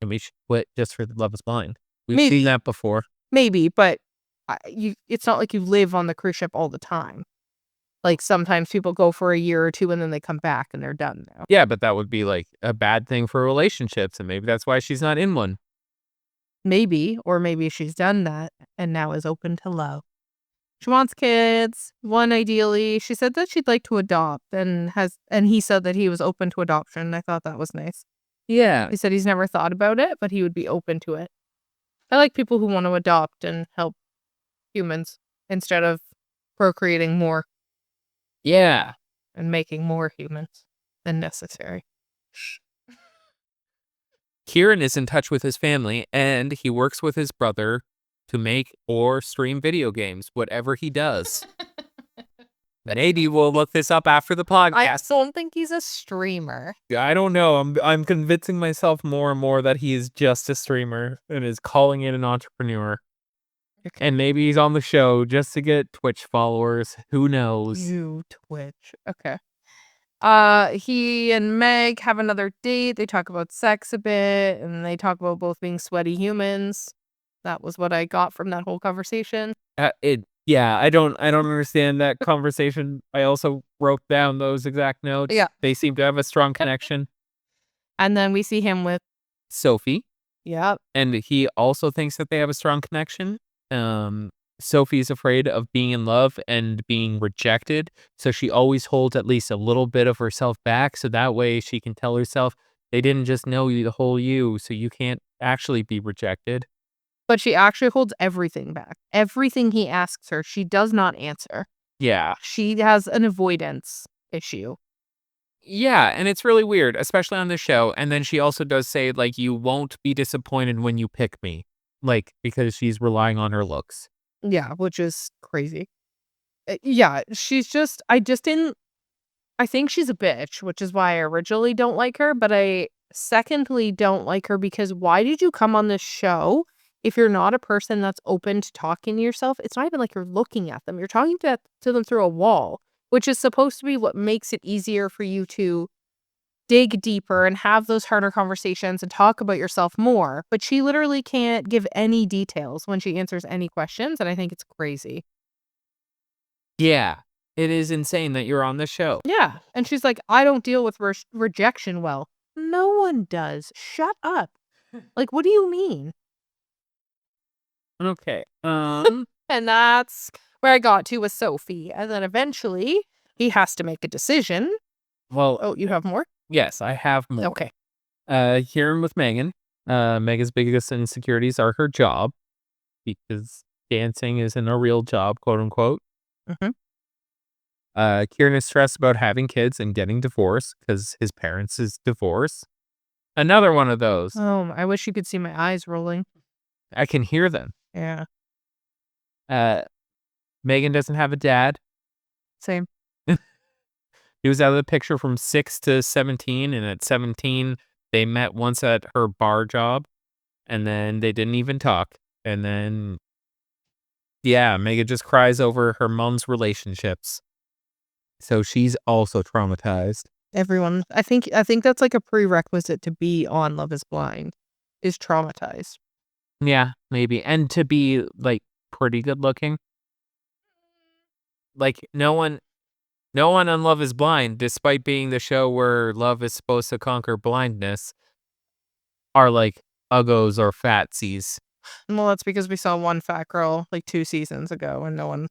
[SPEAKER 1] Maybe she quit just for the Love is Blind. We've
[SPEAKER 2] Maybe.
[SPEAKER 1] seen that before.
[SPEAKER 2] Maybe, but it's not like you live on the cruise ship all the time. Like sometimes people go for a year or 2 and then they come back and they're done now.
[SPEAKER 1] Yeah, but that would be like a bad thing for relationships, and maybe that's why she's not in one.
[SPEAKER 2] Maybe, or maybe she's done that and now is open to love. She wants kids, 1 ideally. She said that she'd like to adopt and he said that he was open to adoption. I thought that was nice.
[SPEAKER 1] Yeah.
[SPEAKER 2] He said he's never thought about it, but he would be open to it. I like people who want to adopt and help humans instead of procreating more.
[SPEAKER 1] Yeah.
[SPEAKER 2] And making more humans than necessary.
[SPEAKER 1] Kieran is in touch with his family, and he works with his brother to make or stream video games, whatever he does. Maybe we'll look this up after the podcast.
[SPEAKER 2] I don't think he's a streamer.
[SPEAKER 1] I don't know. I'm convincing myself more and more that he is just a streamer and is calling it an entrepreneur. Okay. And maybe he's on the show just to get Twitch followers. Who knows?
[SPEAKER 2] You Twitch. Okay. He and Meg have another date. They talk about sex a bit, and they talk about both being sweaty humans. That was what I got from that whole conversation.
[SPEAKER 1] Yeah, I don't understand that conversation. I also wrote down those exact notes.
[SPEAKER 2] Yeah.
[SPEAKER 1] They seem to have a strong connection.
[SPEAKER 2] And then we see him with
[SPEAKER 1] Sophie.
[SPEAKER 2] Yeah.
[SPEAKER 1] And he also thinks that they have a strong connection. Sophie's afraid of being in love and being rejected, so she always holds at least a little bit of herself back, so that way she can tell herself they didn't just know you, the whole you, so you can't actually be rejected.
[SPEAKER 2] But she actually holds everything back. Everything he asks her, she does not answer.
[SPEAKER 1] Yeah.
[SPEAKER 2] She has an avoidance issue.
[SPEAKER 1] Yeah, and it's really weird, especially on this show. And then she also does say, like, you won't be disappointed when you pick me. Like, because she's relying on her looks.
[SPEAKER 2] Yeah, which is crazy. Yeah, she's just I just didn't I think she's a bitch, which is why I originally don't like her, but I secondly don't like her because why did you come on this show if you're not a person that's open to talking to yourself? It's not even like you're looking at them. You're talking to them through a wall, which is supposed to be what makes it easier for you to dig deeper and have those harder conversations and talk about yourself more. But she literally can't give any details when she answers any questions, and I think it's crazy.
[SPEAKER 1] Yeah, it is insane that you're on the show.
[SPEAKER 2] Yeah, and she's like, "I don't deal with rejection well." No one does. Shut up. Like, what do you mean?
[SPEAKER 1] Okay.
[SPEAKER 2] And that's where I got to with Sophie. And then eventually he has to make a decision.
[SPEAKER 1] Well,
[SPEAKER 2] Oh, you have more?
[SPEAKER 1] yes, I have more.
[SPEAKER 2] Okay.
[SPEAKER 1] Here with Megan. Megan's biggest insecurities are her job because dancing isn't a real job, quote unquote.
[SPEAKER 2] Mhm.
[SPEAKER 1] Kieran is stressed about having kids and getting divorced because his parents is divorced. Another one of those.
[SPEAKER 2] Oh, I wish you could see my eyes rolling.
[SPEAKER 1] I can hear them.
[SPEAKER 2] Yeah.
[SPEAKER 1] Uh, Megan doesn't have a dad.
[SPEAKER 2] Same.
[SPEAKER 1] He was out of the picture from 6 to 17, and at 17, they met once at her bar job, and then they didn't even talk. And then, yeah, Megan just cries over her mom's relationships. So she's also traumatized.
[SPEAKER 2] Everyone, I think that's like a prerequisite to be on Love is Blind is traumatized.
[SPEAKER 1] Yeah, maybe. And to be, like, pretty good looking. Like, no one on Love is Blind, despite being the show where love is supposed to conquer blindness, are like uggos or fatsies.
[SPEAKER 2] Well, that's because we saw one fat girl like 2 seasons ago and no one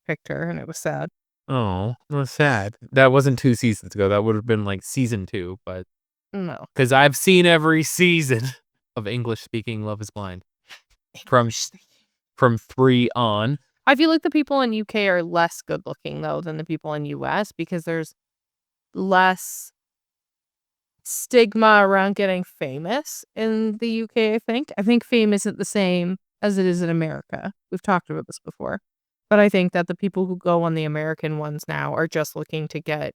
[SPEAKER 2] picked her and it was sad.
[SPEAKER 1] Oh, that's sad. That wasn't 2 seasons ago. That would have been like season 2, but
[SPEAKER 2] No.
[SPEAKER 1] because I've seen every season of English speaking Love is Blind from 3 on.
[SPEAKER 2] I feel like the people in UK are less good looking though than the people in US because there's less stigma around getting famous in the UK, I think. I think fame isn't the same as it is in America. We've talked about this before. But I think that the people who go on the American ones now are just looking to get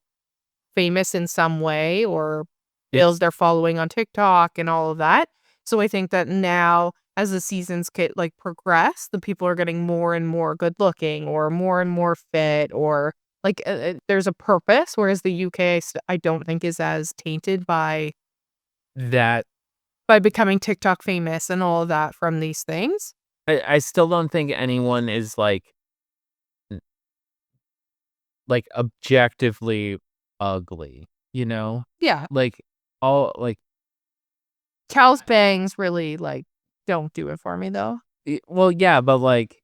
[SPEAKER 2] famous in some way or build
[SPEAKER 1] It's
[SPEAKER 2] their following on TikTok and all of that. So I think that now as the seasons get like progress, the people are getting more and more good looking or more and more fit or like there's a purpose. Whereas the UK, I don't think is as tainted
[SPEAKER 1] that
[SPEAKER 2] by becoming TikTok famous and all of that from these things.
[SPEAKER 1] I still don't think anyone is n like objectively ugly, you know?
[SPEAKER 2] Yeah,
[SPEAKER 1] Like all like
[SPEAKER 2] Cal's bangs really like don't do it for me though.
[SPEAKER 1] well, yeah, but like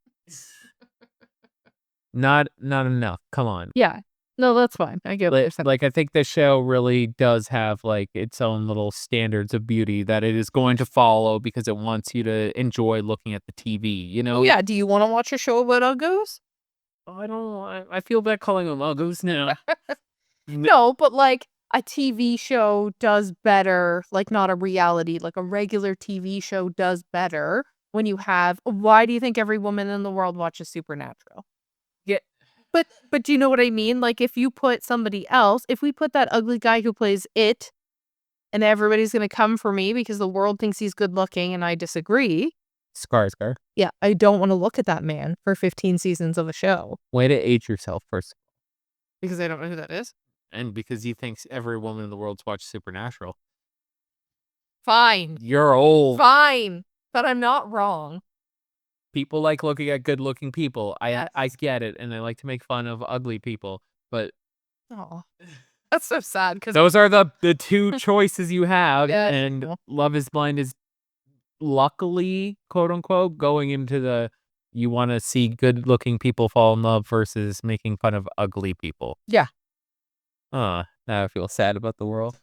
[SPEAKER 1] not enough. Come on.
[SPEAKER 2] Yeah, no, that's fine. I get what you're saying.
[SPEAKER 1] Like, I think the show really does have, like, its own little standards of beauty that it is going to follow because it wants you to enjoy looking at the TV, you
[SPEAKER 2] Oh
[SPEAKER 1] know?
[SPEAKER 2] yeah, do you want to watch a show about uggos?
[SPEAKER 1] Oh, I don't know, I feel bad calling them uggos now. N
[SPEAKER 2] No, but like a TV show does better, like not a reality, like a regular TV show does better when you have why do you think every woman in the world watches Supernatural?
[SPEAKER 1] Yeah,
[SPEAKER 2] But do you know what I mean? Like if you put somebody else, if we put that ugly guy who plays it and everybody's going to come for me because the world thinks he's good looking and I disagree.
[SPEAKER 1] Skarsgård.
[SPEAKER 2] Yeah, I don't want to look at that man for 15 seasons of a show
[SPEAKER 1] Way to age yourself first,
[SPEAKER 2] because I don't know who that is.
[SPEAKER 1] and because he thinks every woman in the world's watched Supernatural.
[SPEAKER 2] Fine.
[SPEAKER 1] You're old.
[SPEAKER 2] Fine. But I'm not wrong.
[SPEAKER 1] People like looking at good-looking people. I
[SPEAKER 2] Yes.
[SPEAKER 1] get it, and I like to make fun of ugly people, but
[SPEAKER 2] Oh, that's so sad because
[SPEAKER 1] those are the 2 choices you have,
[SPEAKER 2] yeah,
[SPEAKER 1] and Love is Blind is luckily, quote unquote, going into the you wanna see good-looking people fall in love versus making fun of ugly people.
[SPEAKER 2] yeah.
[SPEAKER 1] Now I feel sad about the world.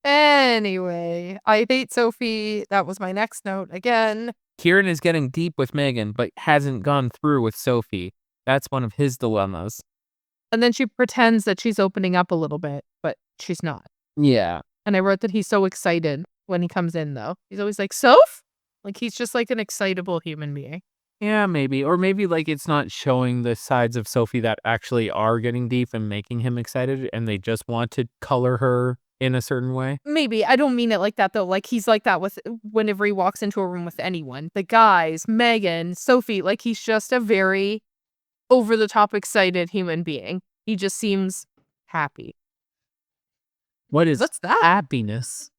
[SPEAKER 2] Anyway, I hate Sophie. That was my next note again.
[SPEAKER 1] Kieran is getting deep with Megan, but hasn't gone through with Sophie. That's one of his dilemmas.
[SPEAKER 2] And then she pretends that she's opening up a little bit, but she's not.
[SPEAKER 1] Yeah.
[SPEAKER 2] And I wrote that he's so excited when he comes in, though. He's always like, Soph? Like, he's just like an excitable human being.
[SPEAKER 1] Yeah, maybe. Or maybe like it's not showing the sides of Sophie that actually are getting deep and making him excited, and they just want to color her in a certain way.
[SPEAKER 2] Maybe. I don't mean it like that, though. Like, he's like that with whenever he walks into a room with anyone. The guys, Megan, Sophie, like, he's just a very over-the-top excited human being. He just seems happy.
[SPEAKER 1] What is
[SPEAKER 2] What's that?
[SPEAKER 1] happiness?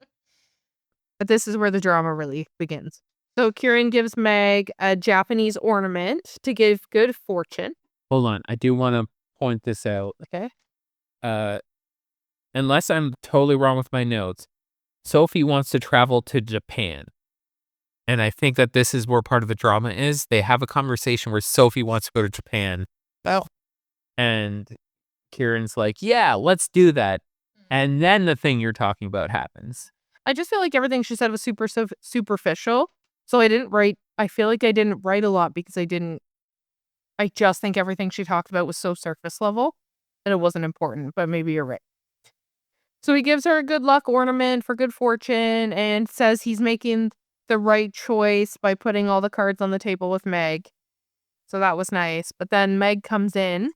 [SPEAKER 2] But this is where the drama really begins. So Kieran gives Meg a Japanese ornament to give good fortune.
[SPEAKER 1] Hold on. I do want to point this out.
[SPEAKER 2] Okay.
[SPEAKER 1] Unless I'm totally wrong with my notes, Sophie wants to travel to Japan. And I think that this is where part of the drama is. They have a conversation where Sophie wants to go to Japan.
[SPEAKER 2] Oh.
[SPEAKER 1] And Kieran's like, yeah, let's do that. And then the thing you're talking about happens.
[SPEAKER 2] I just feel like everything she said was superficial. So I feel like I didn't write a lot because I just think everything she talked about was so surface level that it wasn't important, but maybe you're right. So he gives her a good luck ornament for good fortune and says he's making the right choice by putting all the cards on the table with Meg. So that was nice. But then Meg comes in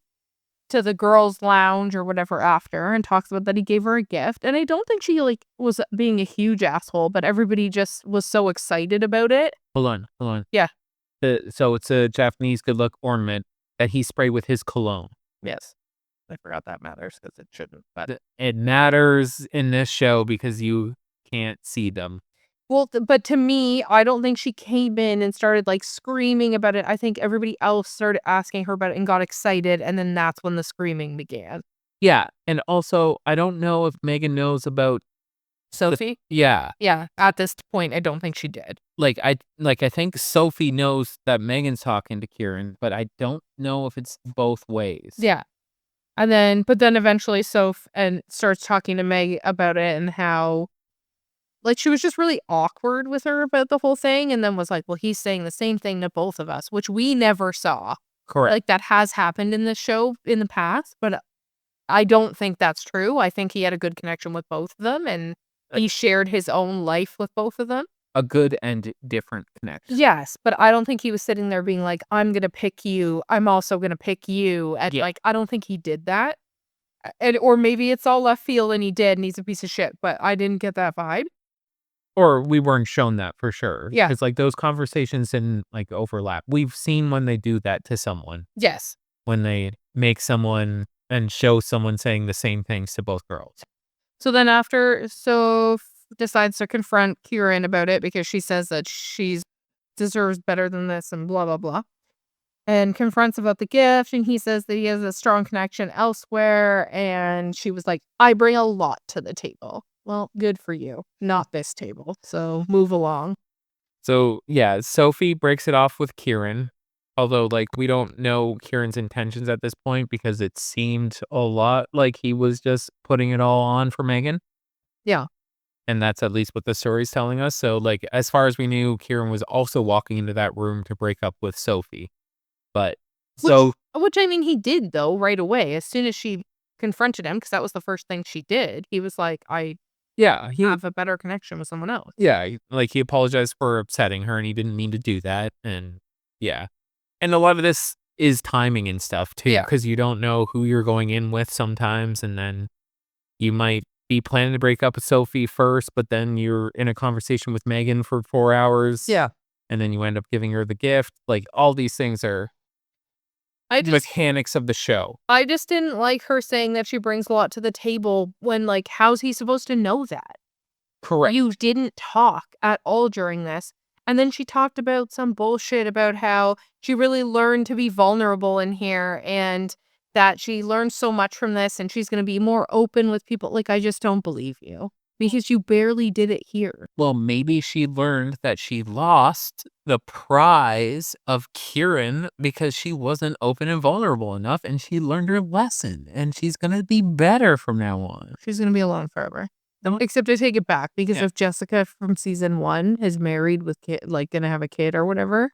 [SPEAKER 2] to the girls' lounge or whatever after and talks about that he gave her a gift. And I don't think she was being a huge asshole, but everybody just was so excited about it.
[SPEAKER 1] Hold on.
[SPEAKER 2] Yeah.
[SPEAKER 1] So it's a Japanese good luck ornament that he sprayed with his cologne.
[SPEAKER 2] Yes. I forgot that matters because it shouldn't. But
[SPEAKER 1] it matters in this show because you can't see them.
[SPEAKER 2] Well, but to me, I don't think she came in and started like screaming about it. I think everybody else started asking her about it and got excited. And then that's when the screaming began.
[SPEAKER 1] Yeah. And also, I don't know if Megan knows about
[SPEAKER 2] Sophie?
[SPEAKER 1] Yeah.
[SPEAKER 2] Yeah. At this point, I don't think she did.
[SPEAKER 1] I think Sophie knows that Megan's talking to Kieran, but I don't know if it's both ways.
[SPEAKER 2] Yeah. But then eventually Soph starts talking to Meg about it and how like she was just really awkward with her about the whole thing and then was like, well, he's saying the same thing to both of us, which we never saw.
[SPEAKER 1] Correct.
[SPEAKER 2] Like that has happened in this show in the past, but I don't think that's true. I think he had a good connection with both of them and he shared his own life with both of them.
[SPEAKER 1] A good and different connection.
[SPEAKER 2] Yes, but I don't think he was sitting there being like, I'm going to pick you. I'm also going to pick you. And like, I don't think he did that. Or maybe it's all left field and he did and he's a piece of shit, but I didn't get that vibe.
[SPEAKER 1] Or we weren't shown that for sure.
[SPEAKER 2] Yeah.
[SPEAKER 1] It's like those conversations didn't like overlap. We've seen when they do that to someone.
[SPEAKER 2] Yes.
[SPEAKER 1] When they make someone and show someone saying the same things to both girls.
[SPEAKER 2] So then after Soph decides to confront Kieran about it because she says that she deserves better than this and blah, blah, blah. And confronts about the gift. And he says that he has a strong connection elsewhere. And she was like, I bring a lot to the table. Well, good for you. Not this table. So move along.
[SPEAKER 1] So yeah, Sophie breaks it off with Kieran. Although like we don't know Kieran's intentions at this point because it seemed a lot like he was just putting it all on for Megan.
[SPEAKER 2] Yeah.
[SPEAKER 1] And that's at least what the story's telling us. So like as far as we knew, Kieran was also walking into that room to break up with Sophie. But
[SPEAKER 2] which I mean he did though right away. As soon as she confronted him, because that was the first thing she did, he was like, I have a better connection with someone else.
[SPEAKER 1] Yeah, like he apologized for upsetting her and he didn't mean to do that. And yeah. And a lot of this is timing and stuff too, because you don't know who you're going in with sometimes. And then you might be planning to break up with Sophie first, but then you're in a conversation with Megan for 4 hours.
[SPEAKER 2] Yeah.
[SPEAKER 1] And then you end up giving her the gift. Like all these things are mechanics of the show.
[SPEAKER 2] I just didn't like her saying that she brings a lot to the table when like, how's he supposed to know that?
[SPEAKER 1] Correct.
[SPEAKER 2] You didn't talk at all during this. And then she talked about some bullshit about how she really learned to be vulnerable in here and that she learned so much from this and she's going to be more open with people. Like, I just don't believe you because you barely did it here.
[SPEAKER 1] Well, maybe she learned that she lost the prize of Kieran because she wasn't open and vulnerable enough and she learned her lesson and she's going to be better from now on.
[SPEAKER 2] She's going to be alone forever. Except I take it back because
[SPEAKER 1] Yeah.
[SPEAKER 2] if Jessica from season 1 is married with gonna have a kid or whatever,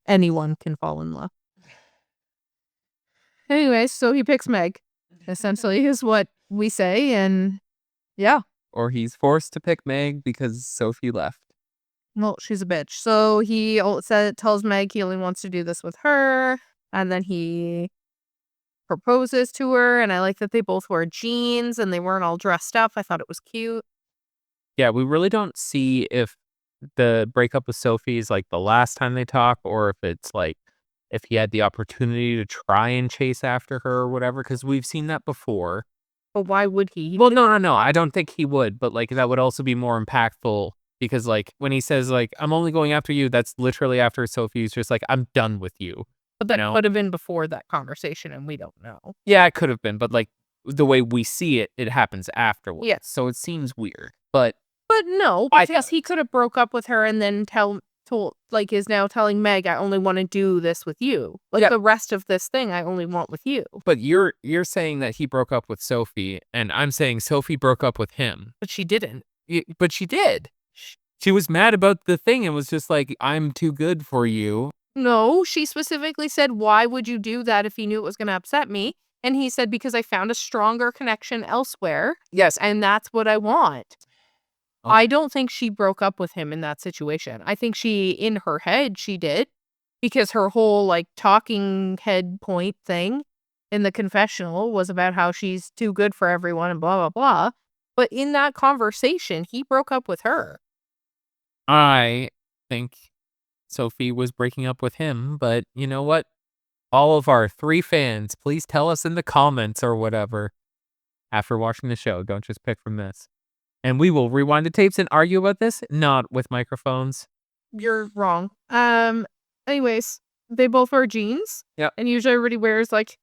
[SPEAKER 2] anyone can fall in love. Anyways, so he picks Meg, essentially is what we say, and yeah.
[SPEAKER 1] Or he's forced to pick Meg because Sophie left.
[SPEAKER 2] Well, she's a bitch. So he tells Meg he only wants to do this with her, and then he proposes to her, and I like that they both wore jeans and they weren't all dressed up. I thought it was cute.
[SPEAKER 1] Yeah, we really don't see if the breakup with Sophie is like the last time they talk or if it's like if he had the opportunity to try and chase after her or whatever, because we've seen that before.
[SPEAKER 2] But why would he?
[SPEAKER 1] Well, no. I don't think he would, but like that would also be more impactful because like when he says like I'm only going after you, that's literally after Sophie's just like I'm done with you.
[SPEAKER 2] But that
[SPEAKER 1] You know?
[SPEAKER 2] could have been before that conversation, and we don't know.
[SPEAKER 1] Yeah, it could have been, but like the way we see it, it happens afterwards.
[SPEAKER 2] Yes.
[SPEAKER 1] So it seems weird. But
[SPEAKER 2] no, because he could have broke up with her and then is now telling Meg, I only want to do this with you. Like the rest of this thing, I only want with you.
[SPEAKER 1] But you're saying that he broke up with Sophie, and I'm saying Sophie broke up with him.
[SPEAKER 2] But she didn't.
[SPEAKER 1] But she did. She was mad about the thing and was just like, I'm too good for you.
[SPEAKER 2] No, she specifically said, why would you do that if you knew it was going to upset me? And he said, because I found a stronger connection elsewhere.
[SPEAKER 1] Yes.
[SPEAKER 2] And that's what I want.
[SPEAKER 1] Okay.
[SPEAKER 2] I don't think she broke up with him in that situation. I think in her head, she did. Because her whole, like, talking head point thing in the confessional was about how she's too good for everyone and blah, blah, blah. But in that conversation, he broke up with her.
[SPEAKER 1] I think Sophie was breaking up with him, but you know what? All of our 3 fans, please tell us in the comments or whatever after watching the show. Don't just pick from this. And we will rewind the tapes and argue about this, not with microphones.
[SPEAKER 2] You're wrong. Anyways, they both wear jeans.
[SPEAKER 1] Yep.
[SPEAKER 2] And usually everybody wears like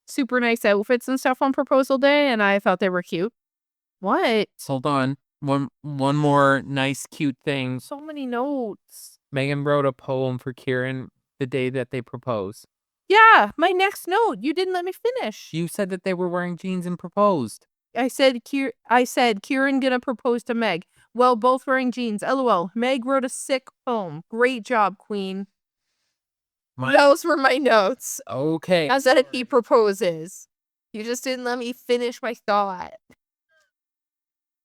[SPEAKER 2] super nice outfits and stuff on proposal day, and I thought they were cute. What?
[SPEAKER 1] Hold on. One more nice, cute thing.
[SPEAKER 2] So many notes.
[SPEAKER 1] Megan wrote a poem for Kieran the day that they proposed.
[SPEAKER 2] Yeah, my next note. You didn't let me finish.
[SPEAKER 1] You said that they were wearing jeans and proposed.
[SPEAKER 2] I said Kieran gonna propose to Meg. Well, both wearing jeans. LOL. Meg wrote a sick poem. Great job, queen. Those were my notes.
[SPEAKER 1] Okay.
[SPEAKER 2] I said he proposes. You just didn't let me finish my thought.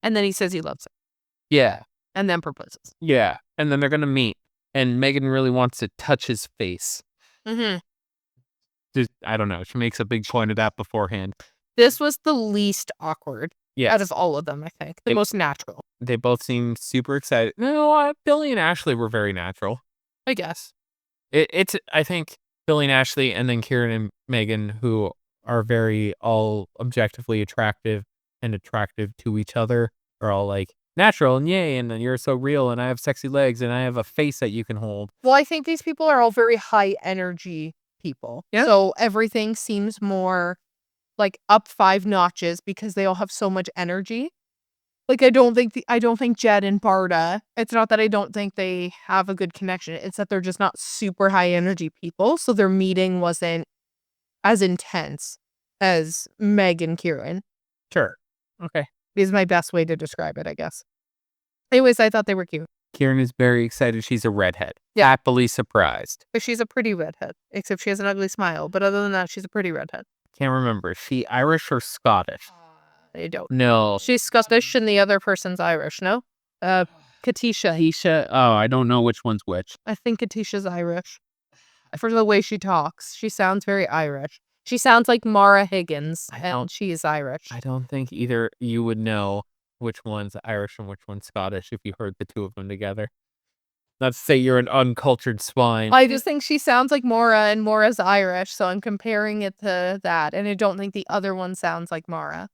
[SPEAKER 2] And then he says he loves her.
[SPEAKER 1] Yeah.
[SPEAKER 2] And then proposes.
[SPEAKER 1] Yeah. And then they're going to meet. And Megan really wants to touch his face.
[SPEAKER 2] Mm-hmm.
[SPEAKER 1] I don't know. She makes a big point of that beforehand.
[SPEAKER 2] This was the least awkward
[SPEAKER 1] Yes.
[SPEAKER 2] out of all of them, I think. The most natural.
[SPEAKER 1] They both seem super excited. No, Billy and Ashley were very natural.
[SPEAKER 2] I guess.
[SPEAKER 1] It's I think Billy and Ashley and then Kieran and Megan, who are very all objectively attractive and attractive to each other, are all like natural and yay, and you're so real, and I have sexy legs, and I have a face that you can hold.
[SPEAKER 2] Well, I think these people are all very high energy people.
[SPEAKER 1] Yeah.
[SPEAKER 2] So everything seems more like up 5 notches because they all have so much energy. Like I don't think Jed and Barda, it's not that I don't think they have a good connection. It's that they're just not super high energy people. So their meeting wasn't as intense as Meg and Kieran.
[SPEAKER 1] Sure. Okay.
[SPEAKER 2] Is my best way to describe it, I guess. Anyways, I thought they were cute.
[SPEAKER 1] Kieran is very excited. She's a redhead.
[SPEAKER 2] Yeah.
[SPEAKER 1] Happily surprised.
[SPEAKER 2] But she's a pretty redhead, except she has an ugly smile. But other than that, she's a pretty redhead.
[SPEAKER 1] Can't remember. Is she Irish or Scottish?
[SPEAKER 2] I don't.
[SPEAKER 1] No.
[SPEAKER 2] She's Scottish and the other person's Irish, no? Katisha.
[SPEAKER 1] Keisha. Oh, I don't know which one's which.
[SPEAKER 2] I think Katisha's Irish. For the way she talks, she sounds very Irish. She sounds like Mara Higgins, and she is Irish.
[SPEAKER 1] I don't think either you would know which one's Irish and which one's Scottish if you heard the two of them together. Not to say you're an uncultured swine.
[SPEAKER 2] I just think she sounds like Mara, and Mora's Irish, so I'm comparing it to that. And I don't think the other one sounds like Mara,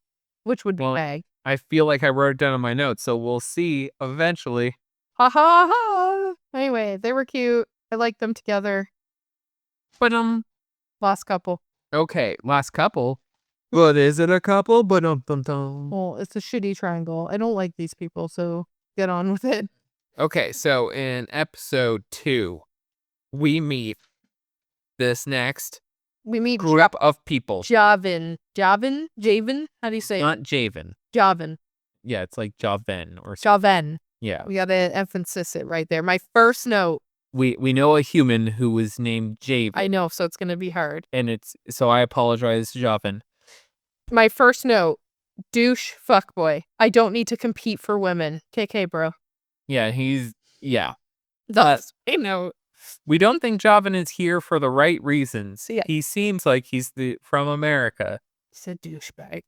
[SPEAKER 2] which would be Meg.
[SPEAKER 1] I feel like I wrote it down in my notes, so we'll see eventually.
[SPEAKER 2] Ha ha ha! Anyway, they were cute. I liked them together.
[SPEAKER 1] But
[SPEAKER 2] last couple.
[SPEAKER 1] Okay, last couple. But is it a couple? But
[SPEAKER 2] Well, it's a shitty triangle. I don't like these people, so get on with it.
[SPEAKER 1] Okay, so in episode 2, we meet this next group of people.
[SPEAKER 2] Javen. How do you say it?
[SPEAKER 1] Not Javen.
[SPEAKER 2] Javen.
[SPEAKER 1] Yeah, it's like Javen or
[SPEAKER 2] Javen.
[SPEAKER 1] yeah.
[SPEAKER 2] We gotta emphasis it right there. My first note.
[SPEAKER 1] We know a human who was named Javen.
[SPEAKER 2] I know, so it's gonna be hard.
[SPEAKER 1] And so I apologize, Javen.
[SPEAKER 2] My first note. Douche fuckboy. I don't need to compete for women. KK, bro.
[SPEAKER 1] Yeah, yeah.
[SPEAKER 2] That's my note.
[SPEAKER 1] We don't think Javen is here for the right reasons.
[SPEAKER 2] Yeah.
[SPEAKER 1] He seems like he's from America.
[SPEAKER 2] He's a douchebag.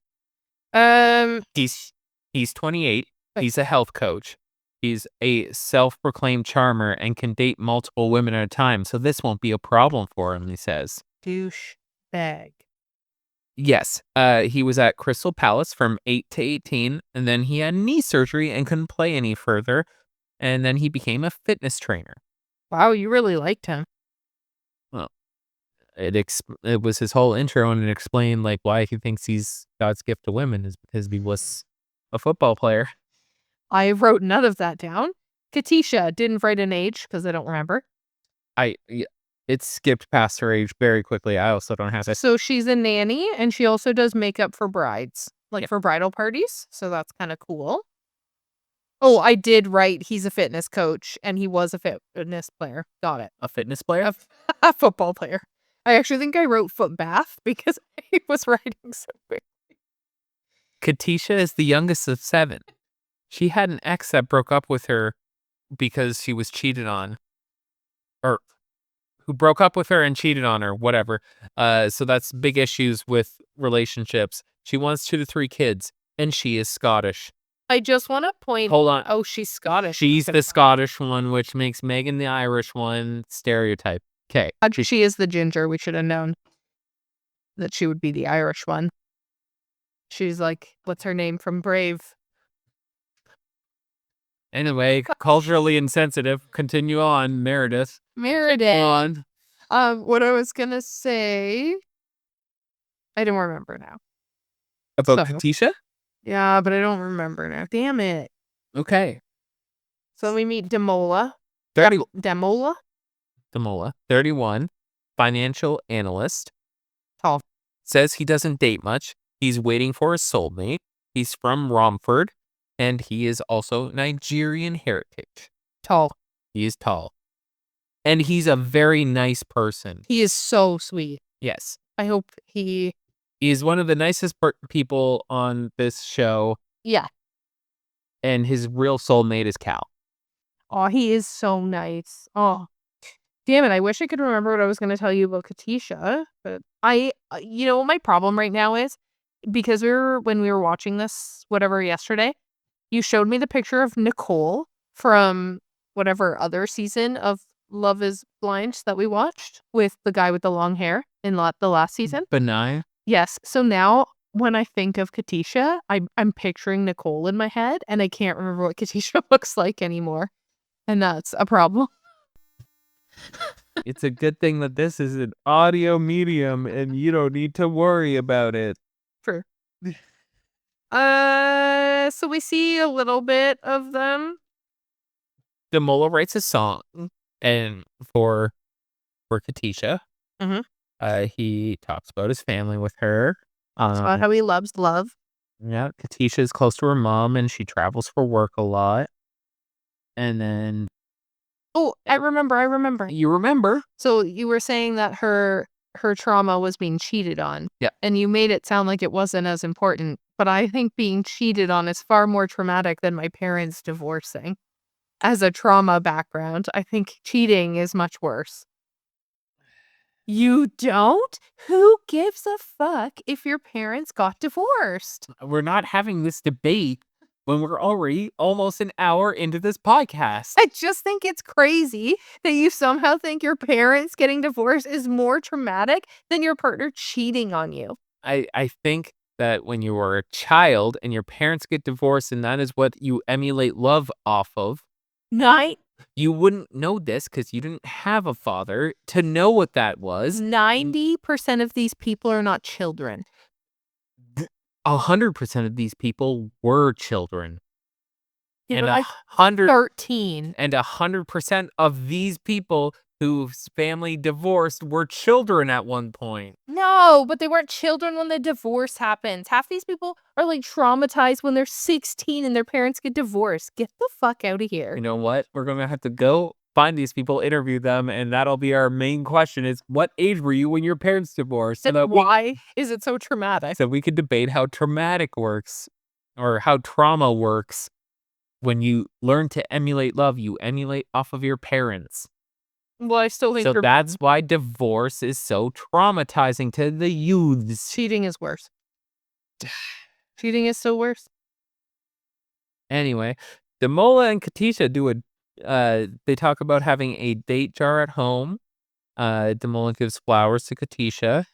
[SPEAKER 1] He's 28. He's a health coach. He's a self-proclaimed charmer and can date multiple women at a time, so this won't be a problem for him, he says.
[SPEAKER 2] Douchebag.
[SPEAKER 1] Yes, he was at Crystal Palace from 8 to 18, and then he had knee surgery and couldn't play any further, and then he became a fitness trainer.
[SPEAKER 2] Wow, you really liked him.
[SPEAKER 1] Well, it was his whole intro, and it explained like why he thinks he's God's gift to women is because he was a football player.
[SPEAKER 2] I wrote none of that down. Katisha didn't write an age because I don't remember.
[SPEAKER 1] It skipped past her age very quickly. I also don't have that.
[SPEAKER 2] So she's a nanny, and she also does makeup for brides, for bridal parties. So that's kind of cool. Oh, I did write he's a fitness coach, and he was a fitness player. Got it.
[SPEAKER 1] A fitness player?
[SPEAKER 2] A football player. I actually think I wrote foot bath because I was writing so quick.
[SPEAKER 1] Katisha is the youngest of 7. She had an ex that broke up with her because she was cheated on. Or who broke up with her and cheated on her, whatever. So that's big issues with relationships. She wants 2 to 3 kids, and she is Scottish.
[SPEAKER 2] I just want to point.
[SPEAKER 1] Hold on.
[SPEAKER 2] Oh, she's Scottish.
[SPEAKER 1] She's the Scottish one, which makes Megan the Irish one stereotype. Okay.
[SPEAKER 2] She is the ginger. We should have known that she would be the Irish one. She's like, what's her name from Brave?
[SPEAKER 1] Anyway, culturally insensitive. Continue on, Meredith.
[SPEAKER 2] On. What I was gonna say, I don't remember now.
[SPEAKER 1] About Katisha?
[SPEAKER 2] Yeah, but I don't remember now. Damn it.
[SPEAKER 1] Okay.
[SPEAKER 2] So we meet Demola.
[SPEAKER 1] 31, financial analyst.
[SPEAKER 2] Tall.
[SPEAKER 1] Says he doesn't date much. He's waiting for his soulmate. He's from Romford, and he is also Nigerian heritage.
[SPEAKER 2] Tall.
[SPEAKER 1] He is tall. And he's a very nice person.
[SPEAKER 2] He is so sweet.
[SPEAKER 1] Yes.
[SPEAKER 2] I hope he
[SPEAKER 1] is one of the nicest people on this show.
[SPEAKER 2] Yeah.
[SPEAKER 1] And his real soulmate is Cal.
[SPEAKER 2] Oh, he is so nice. Oh, damn it. I wish I could remember what I was going to tell you about Katisha. But my problem right now is because when we were watching this, whatever, yesterday, you showed me the picture of Nicole from whatever other season of Love is Blind that we watched with the guy with the long hair in the last season.
[SPEAKER 1] Benai?
[SPEAKER 2] Yes. So now when I think of Katisha, I'm picturing Nicole in my head, and I can't remember what Katisha looks like anymore. And that's a problem.
[SPEAKER 1] It's a good thing that this is an audio medium and you don't need to worry about it.
[SPEAKER 2] True. So we see a little bit of them.
[SPEAKER 1] Demola writes a song and for Katisha.
[SPEAKER 2] Mm-hmm.
[SPEAKER 1] He talks about his family with her.
[SPEAKER 2] About how he loves love.
[SPEAKER 1] Yeah, Katisha is close to her mom and she travels for work a lot. And then...
[SPEAKER 2] Oh, I remember.
[SPEAKER 1] You remember?
[SPEAKER 2] So you were saying that her trauma was being cheated on.
[SPEAKER 1] Yeah.
[SPEAKER 2] And you made it sound like it wasn't as important. But I think being cheated on is far more traumatic than my parents divorcing. As a trauma background, I think cheating is much worse. You don't? Who gives a fuck if your parents got divorced?
[SPEAKER 1] We're not having this debate when we're already almost an hour into this podcast.
[SPEAKER 2] I just think it's crazy that you somehow think your parents getting divorced is more traumatic than your partner cheating on you.
[SPEAKER 1] I think that when you are a child and your parents get divorced and that is what you emulate love off of, you wouldn't know this because you didn't have a father to know what that was.
[SPEAKER 2] 90% of these people are not children.
[SPEAKER 1] 100% of these people were children.
[SPEAKER 2] Yeah,
[SPEAKER 1] and
[SPEAKER 2] but
[SPEAKER 1] 100
[SPEAKER 2] 13.
[SPEAKER 1] And 100% of these people whose family divorced were children at one point.
[SPEAKER 2] No, but they weren't children when the divorce happens. Half these people are like traumatized when they're 16 and their parents get divorced. Get the fuck out of here.
[SPEAKER 1] You know what? We're going to have to go find these people, interview them, and that'll be our main question is, what age were you when your parents divorced? So
[SPEAKER 2] And why is it so traumatic?
[SPEAKER 1] so we could debate how traumatic works or how trauma works. When you learn to emulate love, you emulate off of your parents.
[SPEAKER 2] Well, I still think
[SPEAKER 1] So that's why divorce is so traumatizing to the youths.
[SPEAKER 2] cheating is worse. Cheating is still worse.
[SPEAKER 1] Anyway, Damola and Katisha they talk about having a date jar at home. Damola gives flowers to Katisha.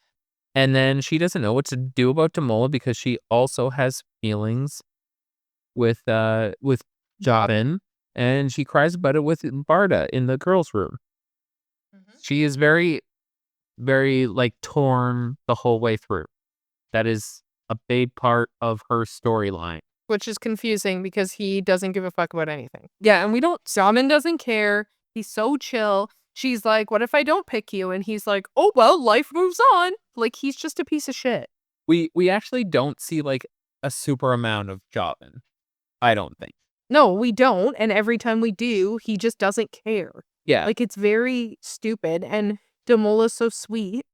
[SPEAKER 1] And then she doesn't know what to do about Damola because she also has feelings with Javin. And she cries about it with Barda in the girls' room. She is very, very torn the whole way through. That is a big part of her storyline.
[SPEAKER 2] Which is confusing because he doesn't give a fuck about anything. Yeah, and Zaman doesn't care. He's so chill. She's like, what if I don't pick you? And he's like, oh, well, life moves on. Like, he's just a piece of shit.
[SPEAKER 1] We actually don't see a super amount of Javin. I don't think.
[SPEAKER 2] No, we don't. And every time we do, he just doesn't care.
[SPEAKER 1] Yeah.
[SPEAKER 2] Like, it's very stupid. And Damola's so sweet.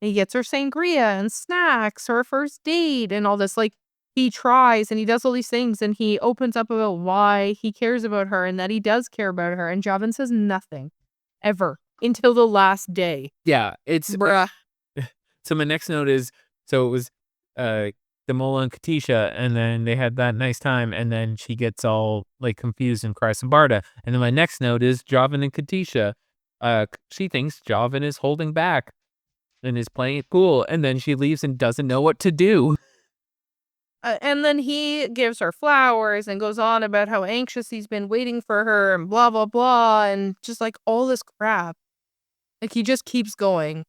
[SPEAKER 2] He gets her sangria and snacks, her first date, and all this. Like, he tries and he does all these things and he opens up about why he cares about her and that he does care about her. And Javin says nothing ever until the last day.
[SPEAKER 1] Yeah. It's
[SPEAKER 2] bruh.
[SPEAKER 1] So my next note is, so it was Damola and Katisha, and then they had that nice time, and then she gets all confused and cries to Barda. And then my next note is Javin and Katisha. She thinks Javin is holding back and is playing it cool, and then she leaves and doesn't know what to do.
[SPEAKER 2] And then he gives her flowers and goes on about how anxious he's been waiting for her and blah, blah, blah. And just all this crap. Like he just keeps going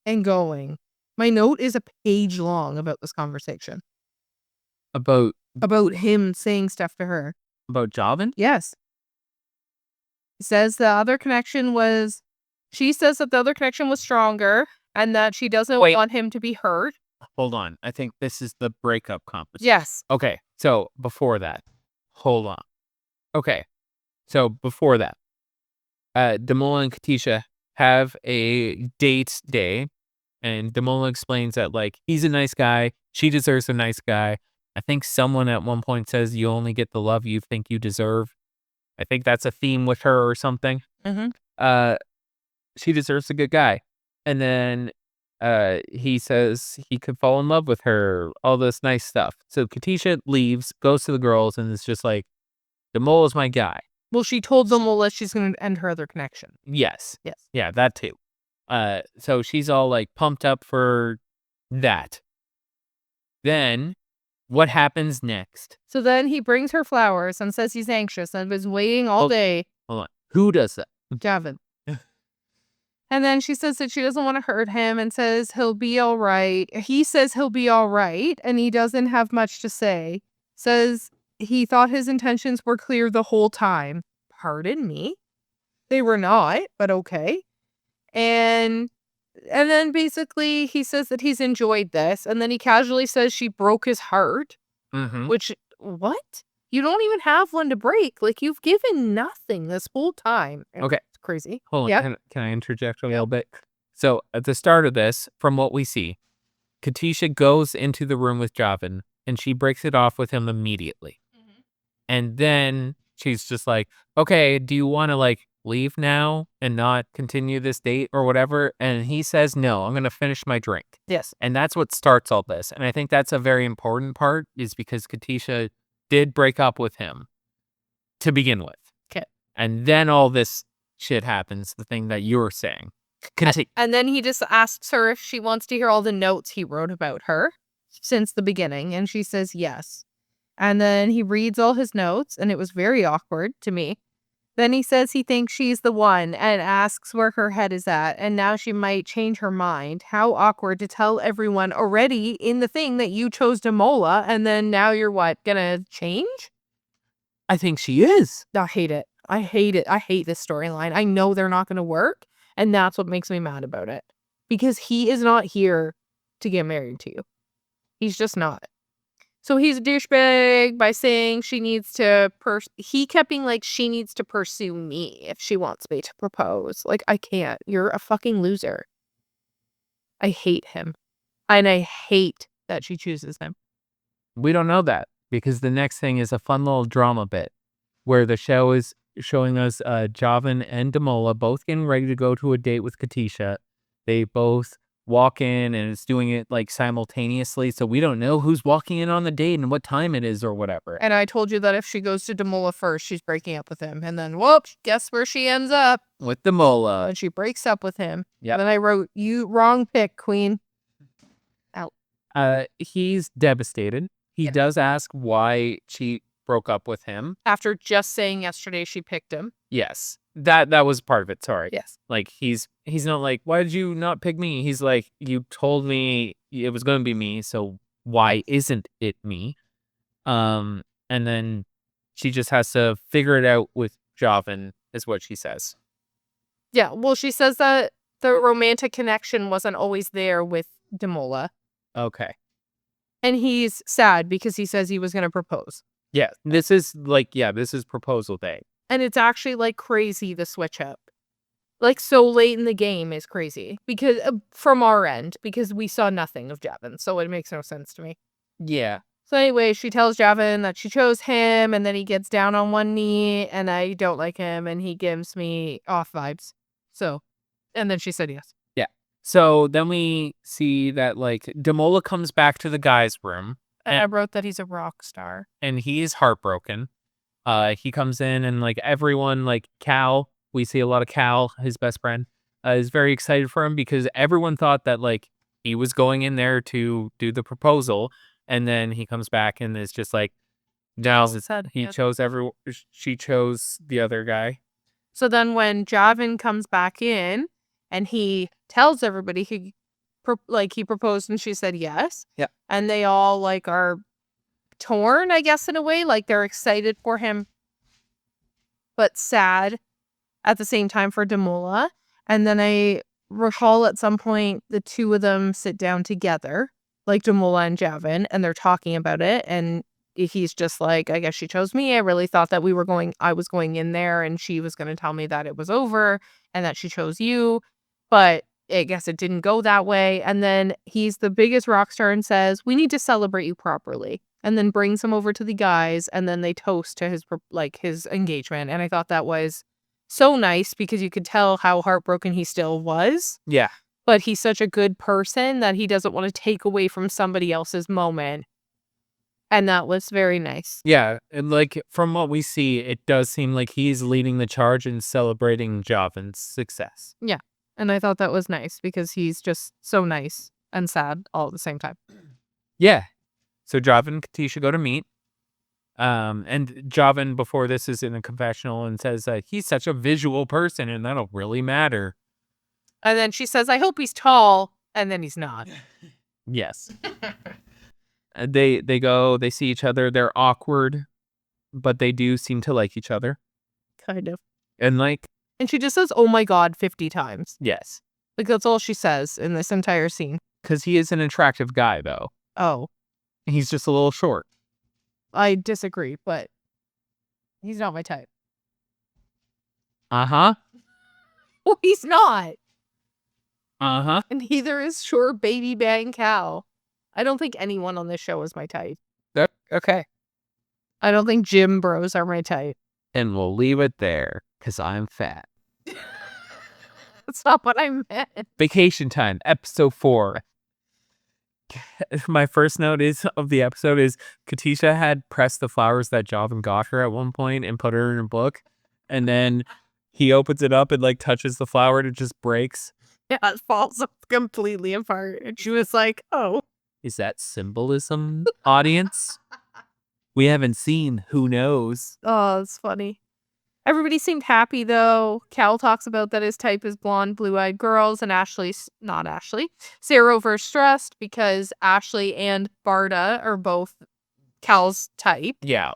[SPEAKER 2] and going. My note is a page long about this conversation.
[SPEAKER 1] About
[SPEAKER 2] him saying stuff to her.
[SPEAKER 1] About Javin?
[SPEAKER 2] Yes. He says the other connection was, she says that the other connection was stronger and that she doesn't want him to be hurt.
[SPEAKER 1] Hold on. I think this is the breakup conversation.
[SPEAKER 2] Yes.
[SPEAKER 1] Okay. So before that, hold on. Okay. So before that, Damola and Katisha have a date day, and Damola explains that he's a nice guy. She deserves a nice guy. I think someone at one point says you only get the love you think you deserve. I think that's a theme with her or something.
[SPEAKER 2] Mm-hmm.
[SPEAKER 1] She deserves a good guy. And then he says he could fall in love with her, all this nice stuff. So Katisha leaves, goes to the girls, and it's just Damola's my guy.
[SPEAKER 2] Well, she told Damola she's going to end her other connection.
[SPEAKER 1] Yes.
[SPEAKER 2] Yes.
[SPEAKER 1] Yeah, that too. So she's all pumped up for that. Then what happens next?
[SPEAKER 2] So then he brings her flowers and says he's anxious and was waiting all day.
[SPEAKER 1] Hold on. Who does that?
[SPEAKER 2] Javin. And then she says that she doesn't want to hurt him and says he'll be all right. He says he'll be all right, and he doesn't have much to say. Says he thought his intentions were clear the whole time. Pardon me? They were not, but okay. And then basically he says that he's enjoyed this, and then he casually says she broke his heart.
[SPEAKER 1] Mm-hmm.
[SPEAKER 2] Which, what? You don't even have one to break. You've given nothing this whole time.
[SPEAKER 1] Okay.
[SPEAKER 2] It's crazy.
[SPEAKER 1] Hold on.
[SPEAKER 2] Yep.
[SPEAKER 1] Can I interject a little bit? So at the start of this, from what we see, Katisha goes into the room with Javin, and she breaks it off with him immediately. Mm-hmm. And then she's just like, okay, do you want to leave now and not continue this date or whatever? And he says, no, I'm going to finish my drink.
[SPEAKER 2] Yes.
[SPEAKER 1] And that's what starts all this. And I think that's a very important part is because Katisha did break up with him to begin with.
[SPEAKER 2] Okay.
[SPEAKER 1] And then all this shit happens, the thing that you were saying.
[SPEAKER 2] And then he just asks her if she wants to hear all the notes he wrote about her since the beginning. And she says yes. And then he reads all his notes, and it was very awkward to me. Then he says he thinks she's the one and asks where her head is at. And now she might change her mind. How awkward to tell everyone already in the thing that you chose Damola. And then now you're what? Gonna change?
[SPEAKER 1] I think she is.
[SPEAKER 2] I hate it. I hate it. I hate this storyline. I know they're not going to work. And that's what makes me mad about it. Because he is not here to get married to you. He's just not. So he's a douchebag by saying she needs to he kept being like, she needs to pursue me if she wants me to propose. Like, I can't. You're a fucking loser. I hate him. And I hate that she chooses him.
[SPEAKER 1] We don't know that because the next thing is a fun little drama bit where the show is showing us Javan and Damola both getting ready to go to a date with Katisha. They both walk in and it's doing it like simultaneously. So we don't know who's walking in on the date and what time it is or whatever.
[SPEAKER 2] And I told you that if she goes to Damola first, she's breaking up with him. And then, whoops, guess where she ends up?
[SPEAKER 1] With Damola.
[SPEAKER 2] And she breaks up with him.
[SPEAKER 1] Yeah.
[SPEAKER 2] And then I wrote, you wrong pick, queen. Out.
[SPEAKER 1] He's devastated. He does ask why she broke up with him.
[SPEAKER 2] After just saying yesterday she picked him.
[SPEAKER 1] Yes. That was part of it. Sorry.
[SPEAKER 2] Yes.
[SPEAKER 1] Like he's not like, why did you not pick me? He's like, you told me it was going to be me, so why isn't it me? And then she just has to figure it out with Javan, is what she says.
[SPEAKER 2] Yeah, well, she says that the romantic connection wasn't always there with Damola.
[SPEAKER 1] Okay.
[SPEAKER 2] And he's sad because he says he was going to propose.
[SPEAKER 1] Yeah, this is proposal day.
[SPEAKER 2] And it's actually like crazy, the switch up. Like so late in the game is crazy because from our end, because we saw nothing of Javan. So it makes no sense to me.
[SPEAKER 1] Yeah.
[SPEAKER 2] So anyway, she tells Javan that she chose him and then he gets down on one knee and I don't like him and he gives me off vibes. So, and then she said yes.
[SPEAKER 1] Yeah. So then we see that like Damola comes back to the guys' room.
[SPEAKER 2] And I wrote that he's a rock star.
[SPEAKER 1] And he is heartbroken. He comes in and like everyone, like Cal, we see a lot of Cal, his best friend, is very excited for him because everyone thought that like he was going in there to do the proposal. And then he comes back and is just like, no, she chose the other guy.
[SPEAKER 2] So then when Javan comes back in and he tells everybody he proposed and she said yes.
[SPEAKER 1] Yeah.
[SPEAKER 2] And they all like are torn, I guess, in a way. Like they're excited for him, but sad at the same time for Damola. And then I recall at some point the two of them sit down together, like Damola and Javan, and they're talking about it. And he's just like, I guess she chose me. I really thought that I was going in there and she was going to tell me that it was over and that she chose you. But I guess it didn't go that way. And then he's the biggest rock star and says, we need to celebrate you properly. And then brings him over to the guys and then they toast to his engagement. And I thought that was so nice because you could tell how heartbroken he still was.
[SPEAKER 1] Yeah.
[SPEAKER 2] But he's such a good person that he doesn't want to take away from somebody else's moment. And that was very nice.
[SPEAKER 1] Yeah. And like from what we see, it does seem like he's leading the charge in celebrating Javan's success.
[SPEAKER 2] Yeah. And I thought that was nice because he's just so nice and sad all at the same time.
[SPEAKER 1] Yeah. So Javan and Katisha go to meet. And Javan before this is in a confessional and says he's such a visual person and that'll really matter.
[SPEAKER 2] And then she says, I hope he's tall. And then he's not.
[SPEAKER 1] Yes. They see each other. They're awkward, but they do seem to like each other.
[SPEAKER 2] Kind of.
[SPEAKER 1] And
[SPEAKER 2] she just says, oh my God, 50 times.
[SPEAKER 1] Yes.
[SPEAKER 2] Like that's all she says in this entire scene.
[SPEAKER 1] Because he is an attractive guy, though.
[SPEAKER 2] Oh.
[SPEAKER 1] He's just a little short.
[SPEAKER 2] I disagree, but he's not my type.
[SPEAKER 1] Uh-huh.
[SPEAKER 2] Well, he's not.
[SPEAKER 1] Uh-huh.
[SPEAKER 2] And neither is short baby bang Cal. I don't think anyone on this show is my type.
[SPEAKER 1] Okay.
[SPEAKER 2] I don't think gym bros are my type.
[SPEAKER 1] And we'll leave it there, because I'm fat.
[SPEAKER 2] That's not what I meant.
[SPEAKER 1] Vacation Time, episode 4. My first note of the episode is Katisha had pressed the flowers that Javan got her at one point and put her in a book. And then he opens it up and like touches the flower and it just breaks.
[SPEAKER 2] Yeah, it falls completely apart. And she was like, oh.
[SPEAKER 1] Is that symbolism, audience? We haven't seen. Who knows?
[SPEAKER 2] Oh, it's funny. Everybody seemed happy, though. Cal talks about that his type is blonde, blue-eyed girls, and Sarah over stressed because Ashley and Barda are both Cal's type.
[SPEAKER 1] Yeah.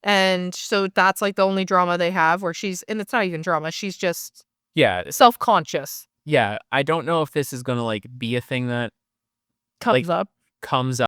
[SPEAKER 2] And so that's like the only drama they have where and it's not even drama, she's just
[SPEAKER 1] yeah,
[SPEAKER 2] self-conscious.
[SPEAKER 1] yeah, I don't know if this is gonna, like, be a thing that,
[SPEAKER 2] Comes
[SPEAKER 1] like,
[SPEAKER 2] up.
[SPEAKER 1] comes